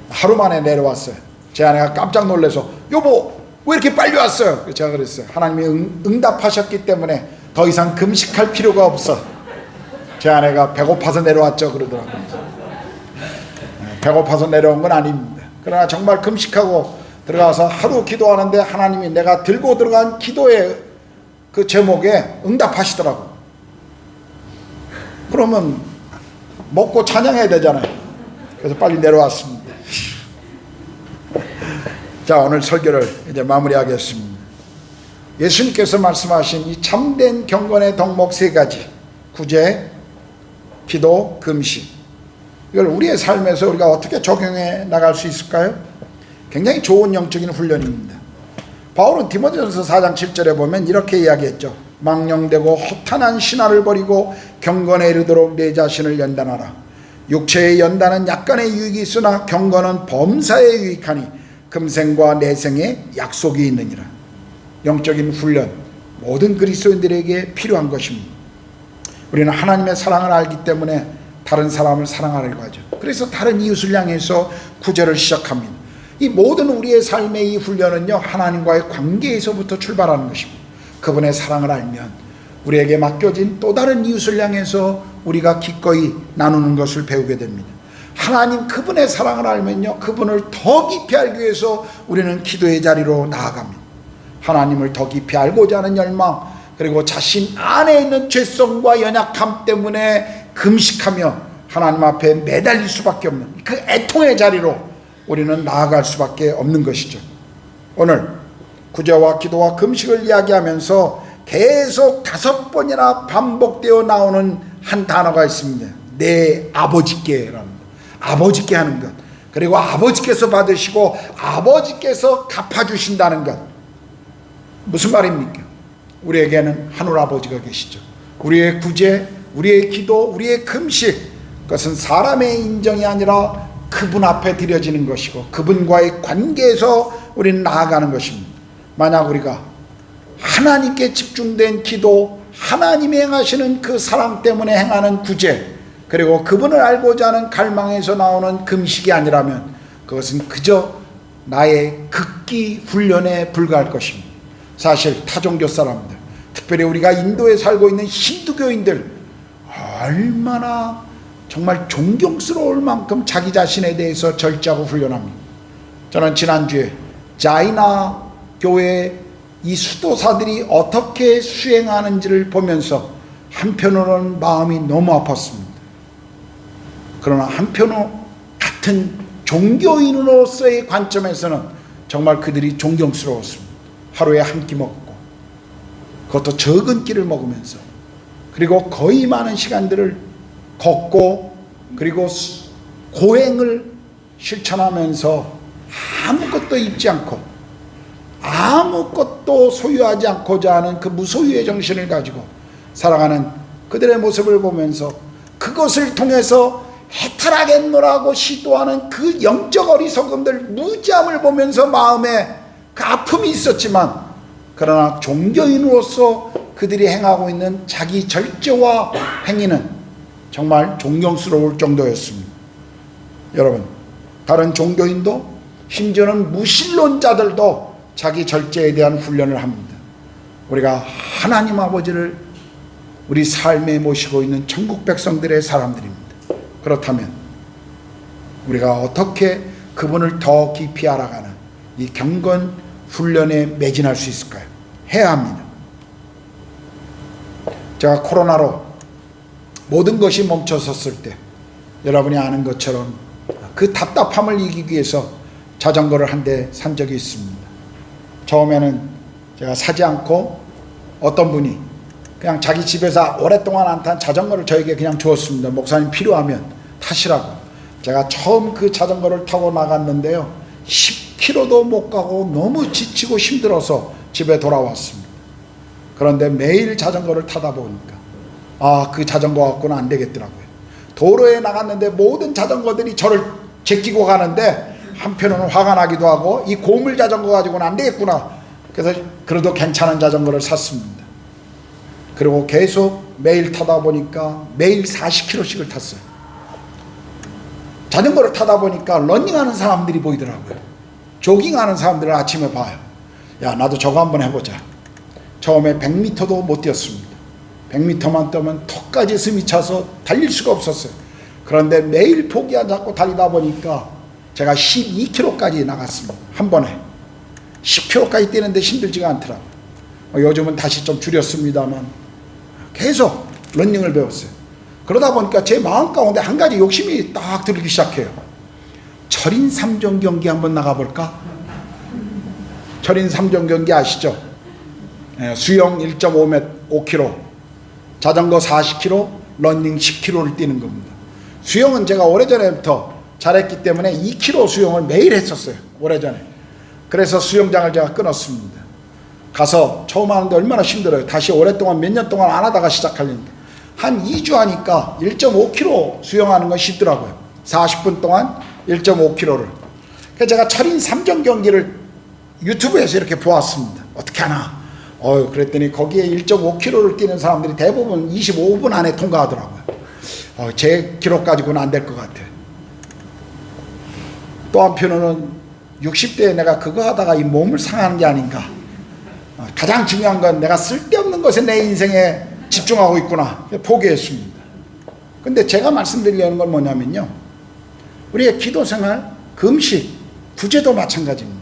하루 만에 내려왔어요. 제 아내가 깜짝 놀라서 여보 왜 이렇게 빨리 왔어요? 제가 그랬어요. 하나님이 응답하셨기 때문에 더 이상 금식할 필요가 없어. 제 아내가 배고파서 내려왔죠 그러더라고요. 배고파서 내려온 건 아닙니다. 그러나 정말 금식하고 들어가서 하루 기도하는데 하나님이 내가 들고 들어간 기도의 그 제목에 응답하시더라고요. 그러면 먹고 찬양해야 되잖아요. 그래서 빨리 내려왔습니다. 자, 오늘 설교를 이제 마무리하겠습니다. 예수님께서 말씀하신 이 참된 경건의 덕목 3가지, 구제, 기도, 금식, 이걸 우리의 삶에서 우리가 어떻게 적용해 나갈 수 있을까요? 굉장히 좋은 영적인 훈련입니다. 바울은 디모데전서 4장 7절에 보면 이렇게 이야기했죠. 망령되고 허탄한 신화를 버리고 경건에 이르도록 내 자신을 연단하라. 육체의 연단은 약간의 유익이 있으나 경건은 범사에 유익하니 금생과 내생에 약속이 있느니라. 영적인 훈련, 모든 그리스도인들에게 필요한 것입니다. 우리는 하나님의 사랑을 알기 때문에 다른 사람을 사랑하려고 하죠. 그래서 다른 이웃을 향해서 구제를 시작합니다. 이 모든 우리의 삶의 이 훈련은요 하나님과의 관계에서부터 출발하는 것입니다. 그분의 사랑을 알면 우리에게 맡겨진 또 다른 이웃을 향해서 우리가 기꺼이 나누는 것을 배우게 됩니다. 하나님 그분의 사랑을 알면요 그분을 더 깊이 알기 위해서 우리는 기도의 자리로 나아갑니다. 하나님을 더 깊이 알고자 하는 열망, 그리고 자신 안에 있는 죄성과 연약함 때문에 금식하며 하나님 앞에 매달릴 수밖에 없는 그 애통의 자리로 우리는 나아갈 수밖에 없는 것이죠. 오늘 구제와 기도와 금식을 이야기하면서 계속 5번이나 반복되어 나오는 한 단어가 있습니다. 내 아버지께라는 것. 아버지께 하는 것, 그리고 아버지께서 받으시고 아버지께서 갚아주신다는 것. 무슨 말입니까? 우리에게는 하늘 아버지가 계시죠. 우리의 구제, 우리의 기도, 우리의 금식, 그것은 사람의 인정이 아니라 그분 앞에 드려지는 것이고 그분과의 관계에서 우리는 나아가는 것입니다. 만약 우리가 하나님께 집중된 기도, 하나님이 행하시는 그 사랑 때문에 행하는 구제, 그리고 그분을 알고자 하는 갈망에서 나오는 금식이 아니라면 그것은 그저 나의 극기 훈련에 불과할 것입니다. 사실 타종교 사람들, 특별히 우리가 인도에 살고 있는 힌두교인들 얼마나 정말 존경스러울 만큼 자기 자신에 대해서 절제하고 훈련합니다. 저는 지난주에 자이나 교회 이 수도사들이 어떻게 수행하는지를 보면서 한편으로는 마음이 너무 아팠습니다. 그러나 한편으로 같은 종교인으로서의 관점에서는 정말 그들이 존경스러웠습니다. 하루에 한 끼 먹고, 그것도 적은 끼를 먹으면서, 그리고 거의 많은 시간들을 걷고, 그리고 고행을 실천하면서 아무것도 입지 않고 아무것도 소유하지 않고자 하는 그 무소유의 정신을 가지고 살아가는 그들의 모습을 보면서 그것을 통해서 해탈하겠노라고 시도하는 그 영적 어리석음들, 무지함을 보면서 마음에 그 아픔이 있었지만, 그러나 종교인으로서 그들이 행하고 있는 자기 절제와 행위는 정말 존경스러울 정도였습니다. 여러분, 다른 종교인도 심지어는 무신론자들도 자기 절제에 대한 훈련을 합니다. 우리가 하나님 아버지를 우리 삶에 모시고 있는 천국 백성들의 사람들입니다. 그렇다면 우리가 어떻게 그분을 더 깊이 알아가는 이 경건 훈련에 매진할 수 있을까요? 해야 합니다. 제가 코로나로 모든 것이 멈춰섰을 때 여러분이 아는 것처럼 그 답답함을 이기기 위해서 자전거를 한 대 산 적이 있습니다. 처음에는 제가 사지 않고 어떤 분이 그냥 자기 집에서 오랫동안 안 탄 자전거를 저에게 그냥 주었습니다. 목사님 필요하면 타시라고. 제가 처음 그 자전거를 타고 나갔는데요, 10km도 못 가고 너무 지치고 힘들어서 집에 돌아왔습니다. 그런데 매일 자전거를 타다 보니까 그 자전거 갖고는 안 되겠더라고요. 도로에 나갔는데 모든 자전거들이 저를 제끼고 가는데 한편으로는 화가 나기도 하고 이 고물 자전거 가지고는 안 되겠구나. 그래서 그래도 괜찮은 자전거를 샀습니다. 그리고 계속 매일 타다 보니까 매일 40km씩을 탔어요. 자전거를 타다 보니까 러닝하는 사람들이 보이더라고요. 조깅하는 사람들을 아침에 봐요. 야, 나도 저거 한번 해보자. 처음에 100m도 못 뛰었습니다. 100m만 뛰면 턱까지 숨이 차서 달릴 수가 없었어요. 그런데 매일 포기하지 않고 달리다 보니까 제가 12km까지 나갔습니다. 한 번에 10km까지 뛰는데 힘들지가 않더라고요. 요즘은 다시 좀 줄였습니다만 계속 러닝을 배웠어요. 그러다 보니까 제 마음 가운데 한 가지 욕심이 딱 들기 시작해요. 철인 3종 경기 한번 나가볼까? 철인 3종 경기 아시죠? 수영 1.5km, 자전거 40km, 러닝 10km를 뛰는 겁니다. 수영은 제가 오래전에부터 잘했기 때문에 2km 수영을 매일 했었어요. 오래전에. 그래서 수영장을 제가 끊었습니다. 가서 처음 하는데 얼마나 힘들어요. 다시 오랫동안 몇 년 동안 안 하다가 시작하려는데 한 2주 하니까 1.5km 수영하는 건 쉽더라고요. 40분 동안 1.5km를. 그래서 제가 철인 3종 경기를 유튜브에서 이렇게 보았습니다. 어떻게 하나. 그랬더니 거기에 1.5km를 뛰는 사람들이 대부분 25분 안에 통과하더라고요. 제 기록 가지고는 안 될 것 같아요. 또 한편으로는 60대에 내가 그거 하다가 이 몸을 상하는 게 아닌가. 가장 중요한 건 내가 쓸데없는 것에 내 인생에 집중하고 있구나. 포기했습니다. 근데 제가 말씀드리려는 건 뭐냐면요. 우리의 기도생활, 금식, 구제도 마찬가지입니다.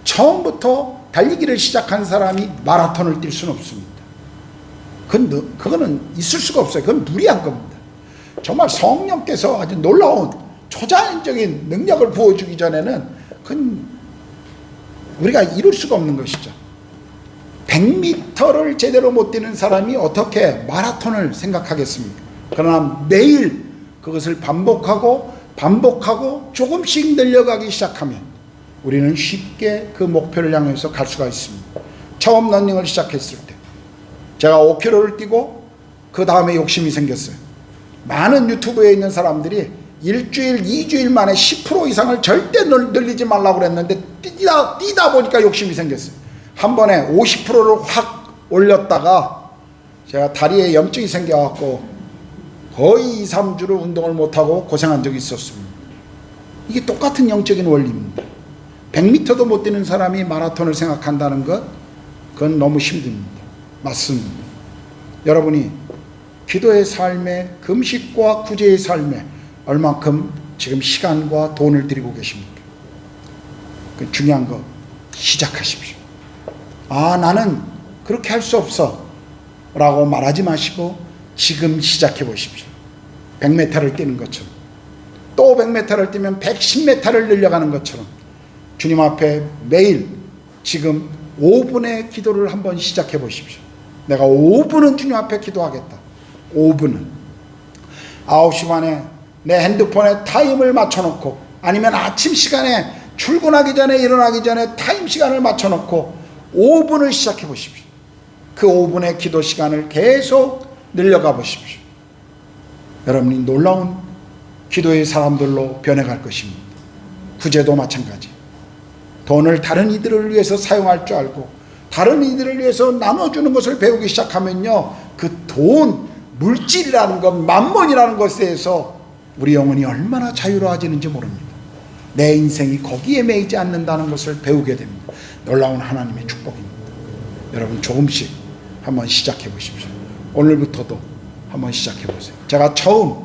처음부터 달리기를 시작한 사람이 마라톤을 뛸 수는 없습니다. 그거는 있을 수가 없어요. 그건 무리한 겁니다. 정말 성령께서 아주 놀라운 초자연적인 능력을 부어주기 전에는 그건 우리가 이룰 수가 없는 것이죠. 100m를 제대로 못 뛰는 사람이 어떻게 마라톤을 생각하겠습니까? 그러나 매일 그것을 반복하고 조금씩 늘려가기 시작하면 우리는 쉽게 그 목표를 향해서 갈 수가 있습니다. 처음 러닝을 시작했을 때 제가 5km를 뛰고 그 다음에 욕심이 생겼어요. 많은 유튜브에 있는 사람들이 일주일, 2주일 만에 10% 이상을 절대 늘리지 말라고 그랬는데 뛰다 보니까 욕심이 생겼어요. 한 번에 50%를 확 올렸다가 제가 다리에 염증이 생겨갖고 거의 2, 3주를 운동을 못하고 고생한 적이 있었습니다. 이게 똑같은 영적인 원리입니다. 100m도 못 뛰는 사람이 마라톤을 생각한다는 것, 그건 너무 힘듭니다. 맞습니다. 여러분이 기도의 삶에, 금식과 구제의 삶에 얼만큼 지금 시간과 돈을 들이고 계십니까? 그 중요한 거 시작하십시오. 나는 그렇게 할 수 없어 라고 말하지 마시고 지금 시작해 보십시오. 100m를 뛰는 것처럼, 또 100m를 뛰면 110m를 늘려가는 것처럼 주님 앞에 매일 지금 5분의 기도를 한번 시작해 보십시오. 내가 5분은 주님 앞에 기도하겠다. 5분은 9시 반에 내 핸드폰에 타임을 맞춰놓고, 아니면 아침 시간에 출근하기 전에, 일어나기 전에 타임 시간을 맞춰놓고 5분을 시작해 보십시오. 그 5분의 기도 시간을 계속 늘려가 보십시오. 여러분이 놀라운 기도의 사람들로 변해갈 것입니다. 구제도 마찬가지. 돈을 다른 이들을 위해서 사용할 줄 알고 다른 이들을 위해서 나눠주는 것을 배우기 시작하면요, 그 돈, 물질이라는 것, 만몬이라는 것에 대해서 우리 영혼이 얼마나 자유로워지는지 모릅니다. 내 인생이 거기에 매이지 않는다는 것을 배우게 됩니다. 놀라운 하나님의 축복입니다. 여러분 조금씩 한번 시작해 보십시오. 오늘부터도 한번 시작해 보세요. 제가 처음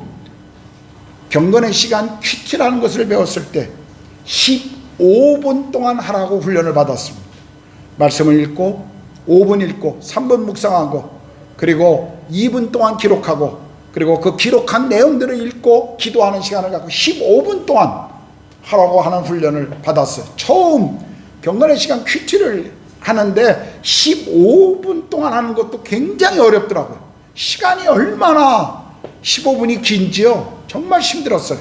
경건의 시간 큐티라는 것을 배웠을 때 15분 동안 하라고 훈련을 받았습니다. 말씀을 읽고 5분 읽고 3분 묵상하고 그리고 2분 동안 기록하고 그리고 그 기록한 내용들을 읽고 기도하는 시간을 갖고 15분 동안 하라고 하는 훈련을 받았어요. 처음 경건의 시간 큐티를 하는데 15분 동안 하는 것도 굉장히 어렵더라고요. 시간이 얼마나 15분이 긴지요. 정말 힘들었어요.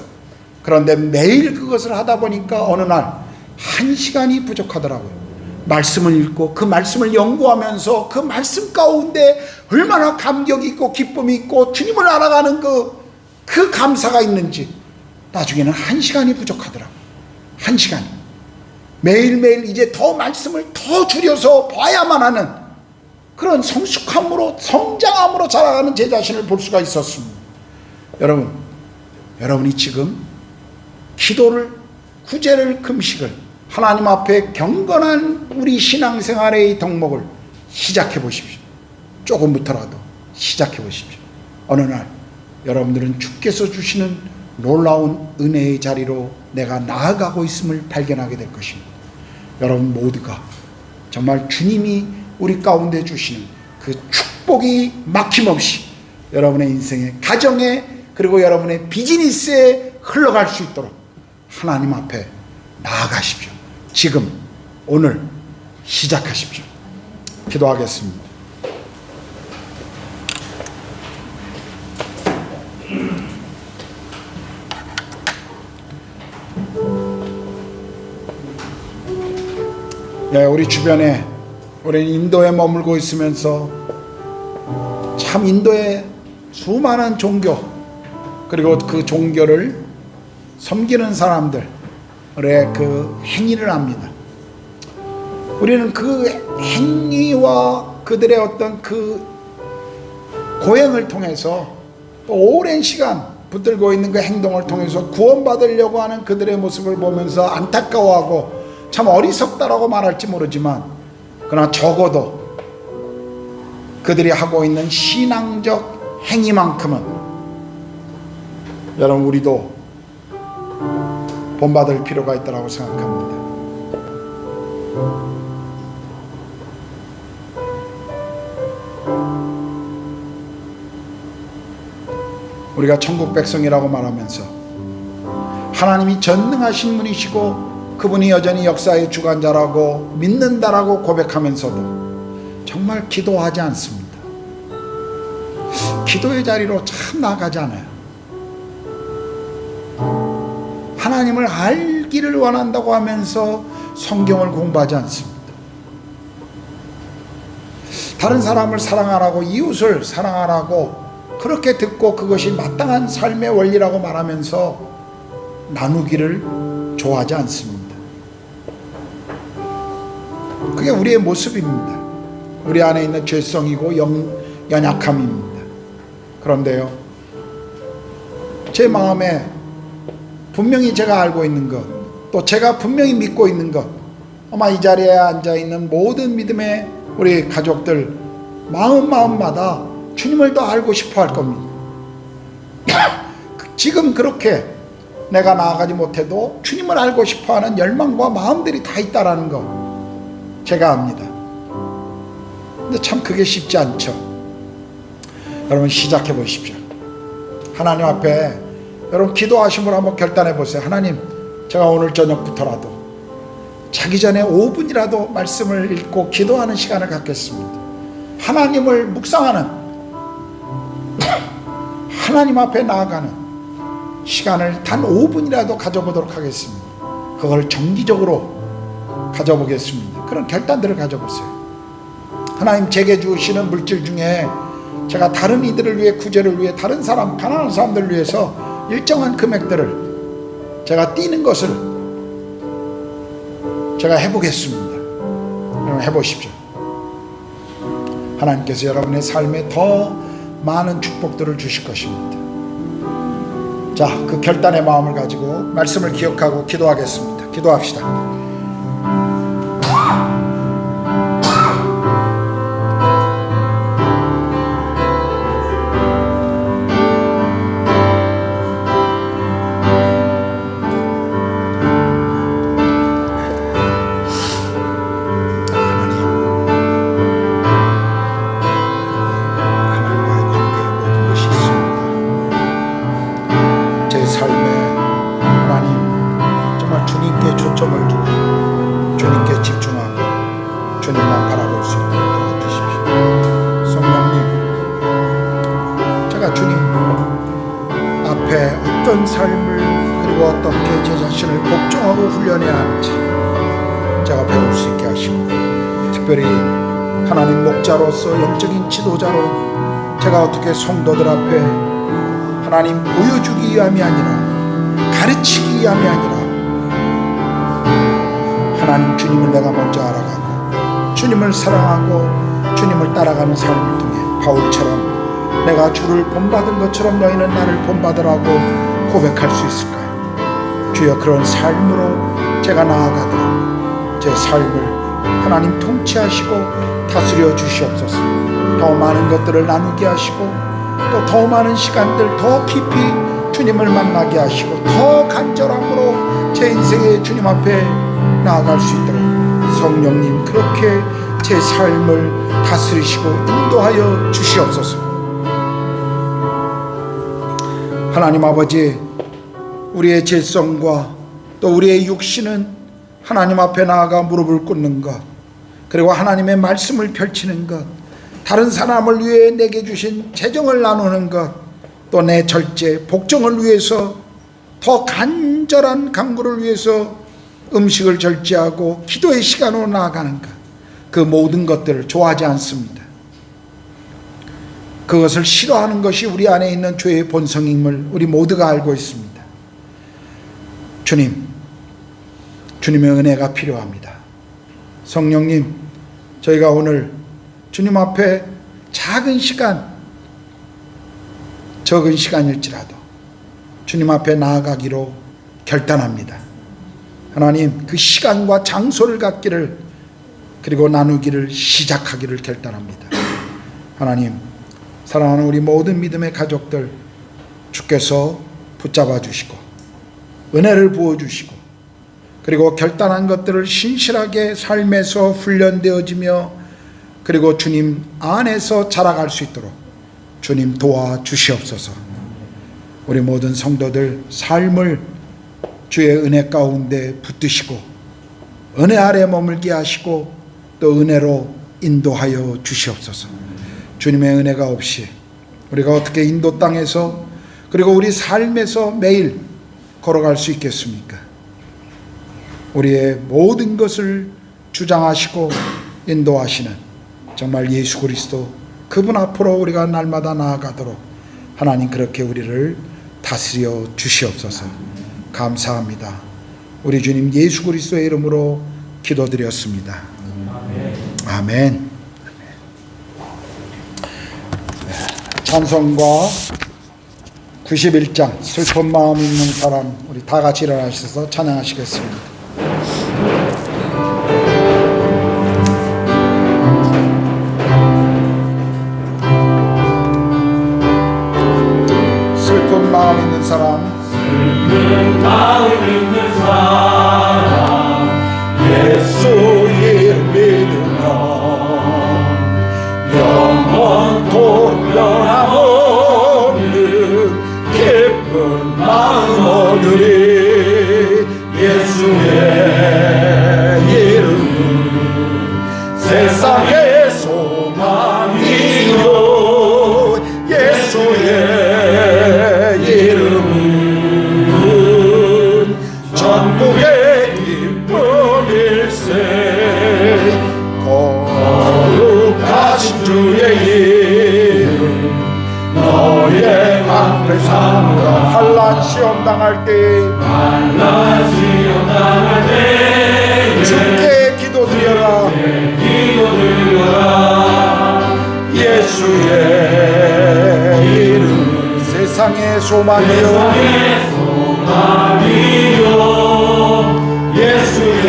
그런데 매일 그것을 하다 보니까 어느 날 1시간이 부족하더라고요. 말씀을 읽고 그 말씀을 연구하면서 그 말씀 가운데 얼마나 감격이 있고 기쁨이 있고 주님을 알아가는 그 감사가 있는지 나중에는 1시간이 부족하더라고요. 1시간. 매일매일 이제 더 말씀을 더 줄여서 봐야만 하는 그런 성숙함으로 성장함으로 자라가는 제 자신을 볼 수가 있었습니다. 여러분이 지금 기도를, 구제를, 금식을 하나님 앞에 경건한 우리 신앙생활의 덕목을 시작해 보십시오. 조금부터라도 시작해 보십시오. 어느 날 여러분들은 주께서 주시는 놀라운 은혜의 자리로 내가 나아가고 있음을 발견하게 될 것입니다. 여러분 모두가 정말 주님이 우리 가운데 주시는 그 축복이 막힘없이 여러분의 인생에, 가정에, 그리고 여러분의 비즈니스에 흘러갈 수 있도록 하나님 앞에 나아가십시오. 지금 오늘 시작하십시오. 기도하겠습니다. 우리 주변에, 우리는 인도에 머물고 있으면서 참 인도의 수많은 종교, 그리고 그 종교를 섬기는 사람들의 그 행위를 압니다. 우리는 그 행위와 그들의 어떤 그 고행을 통해서, 또 오랜 시간 붙들고 있는 그 행동을 통해서 구원받으려고 하는 그들의 모습을 보면서 안타까워하고 참 어리석다라고 말할지 모르지만, 그러나 적어도 그들이 하고 있는 신앙적 행위만큼은 여러분 우리도 본받을 필요가 있다고 생각합니다. 우리가 천국 백성이라고 말하면서 하나님이 전능하신 분이시고 그분이 여전히 역사의 주관자라고 믿는다라고 고백하면서도 정말 기도하지 않습니다. 기도의 자리로 참 나아가지 않아요. 하나님을 알기를 원한다고 하면서 성경을 공부하지 않습니다. 다른 사람을 사랑하라고, 이웃을 사랑하라고 그렇게 듣고 그것이 마땅한 삶의 원리라고 말하면서 나누기를 좋아하지 않습니다. 그게 우리의 모습입니다. 우리 안에 있는 죄성이고 연약함입니다. 그런데요, 제 마음에 분명히 제가 알고 있는 것, 또 제가 분명히 믿고 있는 것, 아마 이 자리에 앉아있는 모든 믿음의 우리 가족들 마음마다 주님을 더 알고 싶어 할 겁니다. 지금 그렇게 내가 나아가지 못해도 주님을 알고 싶어하는 열망과 마음들이 다 있다라는 거 제가 압니다. 근데 참 그게 쉽지 않죠. 여러분 시작해 보십시오. 하나님 앞에 여러분 기도하심으로 한번 결단해 보세요. 하나님, 제가 오늘 저녁부터라도 자기 전에 5분이라도 말씀을 읽고 기도하는 시간을 갖겠습니다. 하나님을 묵상하는, 하나님 앞에 나아가는 시간을 단 5분이라도 가져보도록 하겠습니다. 그걸 정기적으로 가져보겠습니다. 그런 결단들을 가져보세요. 하나님 제게 주시는 물질 중에 제가 다른 이들을 위해, 구제를 위해, 다른 사람, 가난한 사람들을 위해서 일정한 금액들을 제가 띄는 것을 제가 해보겠습니다. 여러분 해보십시오. 하나님께서 여러분의 삶에 더 많은 축복들을 주실 것입니다. 자, 그 결단의 마음을 가지고 말씀을 기억하고 기도하겠습니다. 기도합시다. 어떤 삶을, 그리고 어떻게 제 자신을 복종하고 훈련해야 하는지 제가 배울 수 있게 하시고, 특별히 하나님 목자로서, 영적인 지도자로 제가 어떻게 성도들 앞에 하나님 보여주기 위함이 아니라, 가르치기 위함이 아니라 하나님, 주님을 내가 먼저 알아가고 주님을 사랑하고 주님을 따라가는 삶을 통해 바울처럼 내가 주를 본받은 것처럼 너희는 나를 본받으라고 고백할 수 있을까요? 주여, 그런 삶으로 제가 나아가도록 제 삶을 하나님 통치하시고 다스려 주시옵소서. 더 많은 것들을 나누게 하시고 또 더 많은 시간들 더 깊이 주님을 만나게 하시고 더 간절함으로 제 인생에 주님 앞에 나아갈 수 있도록 성령님 그렇게 제 삶을 다스리시고 인도하여 주시옵소서. 하나님 아버지, 우리의 질성과 또 우리의 육신은 하나님 앞에 나아가 무릎을 꿇는 것, 그리고 하나님의 말씀을 펼치는 것, 다른 사람을 위해 내게 주신 재정을 나누는 것, 또 내 절제, 복종을 위해서 더 간절한 간구를 위해서 음식을 절제하고 기도의 시간으로 나아가는 것, 그 모든 것들을 좋아하지 않습니다. 그것을 싫어하는 것이 우리 안에 있는 죄의 본성임을 우리 모두가 알고 있습니다. 주님, 주님의 은혜가 필요합니다. 성령님, 저희가 오늘 주님 앞에 작은 시간, 적은 시간일지라도 주님 앞에 나아가기로 결단합니다. 하나님, 그 시간과 장소를 갖기를, 그리고 나누기를 시작하기를 결단합니다. 하나님, 사랑하는 우리 모든 믿음의 가족들, 주께서 붙잡아 주시고 은혜를 부어주시고, 그리고 결단한 것들을 신실하게 삶에서 훈련되어지며, 그리고 주님 안에서 자라갈 수 있도록 주님 도와주시옵소서. 우리 모든 성도들 삶을 주의 은혜 가운데 붙드시고 은혜 아래 머물게 하시고 또 은혜로 인도하여 주시옵소서. 주님의 은혜가 없이 우리가 어떻게 인도 땅에서 그리고 우리 삶에서 매일 걸어갈 수 있겠습니까? 우리의 모든 것을 주장하시고 인도하시는 정말 예수 그리스도, 그분 앞으로 우리가 날마다 나아가도록 하나님 그렇게 우리를 다스려 주시옵소서. 감사합니다. 우리 주님 예수 그리스도의 이름으로 기도드렸습니다. 아멘. 찬송가 91장 슬픈 마음 있는 사람, 우리 다 같이 일어나셔서 찬양하시겠습니다. 슬픈 마음 있는 사람, 슬픈 마음 있는 사람, 예수 이름 믿으면 영원토록 변함없는 기쁜 마음 얻으리. 예수의 이름은 세상의 소망이요, 예수의 이름은 전국의 기쁨일세. 거룩하신 주의 이름 너의 앞에 삼으라. 환난 시험 당할 때 환난 시험 당할 때 주께 기도드려라. 예수의 이름 세상의 소망이요, 소망이요, 예수의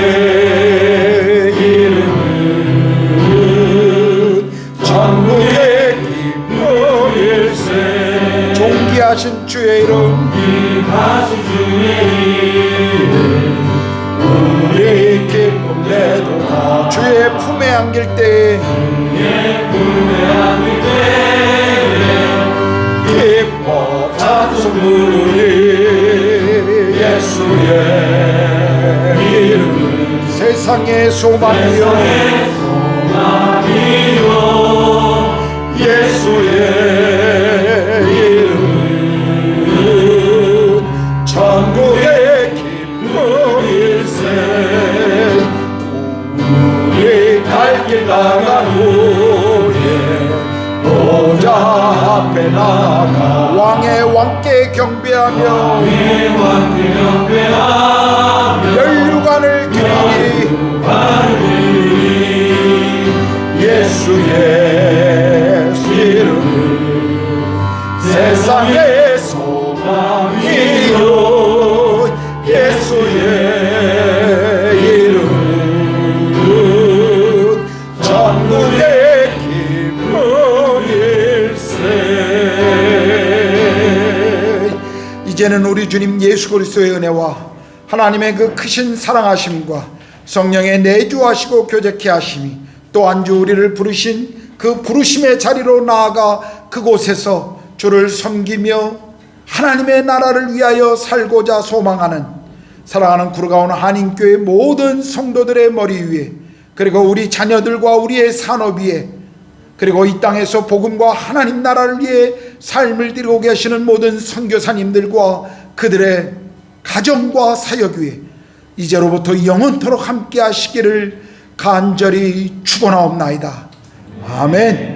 이름은 전국의 기쁨일세. 존귀하신 주의 이름, 하신 주의 이름 우리 기쁨 내도다. 주의 품에 안길 때 품에 안길 때 기뻐 찬송 부르리. 예수의 이름은 세상의 소망이요, 소망이요, 예수의 이름은 전국의 기쁨일세. 우리 갈 길 나간 후에 보좌 앞에 나가 왕의 왕께 경배하며 왕께 경배하며 멸류관을 드리니 예수의 이름은 세상의 소망이요 예수의 이름은 천국의 기쁨일세. 이제는 우리 주님 예수 그리스도의 은혜와 하나님의 그 크신 사랑하심과 성령의 내주하시고 교제케 하심이 또 한 주 우리를 부르신 그 부르심의 자리로 나아가 그곳에서 주를 섬기며 하나님의 나라를 위하여 살고자 소망하는 사랑하는 구르가온 한인교회 모든 성도들의 머리 위에 그리고 우리 자녀들과 우리의 산업 위에 그리고 이 땅에서 복음과 하나님 나라를 위해 삶을 드리고 계시는 모든 선교사님들과 그들의 가정과 사역 위에 이제로부터 영원토록 함께 하시기를 간절히 축원하옵나이다. 아멘.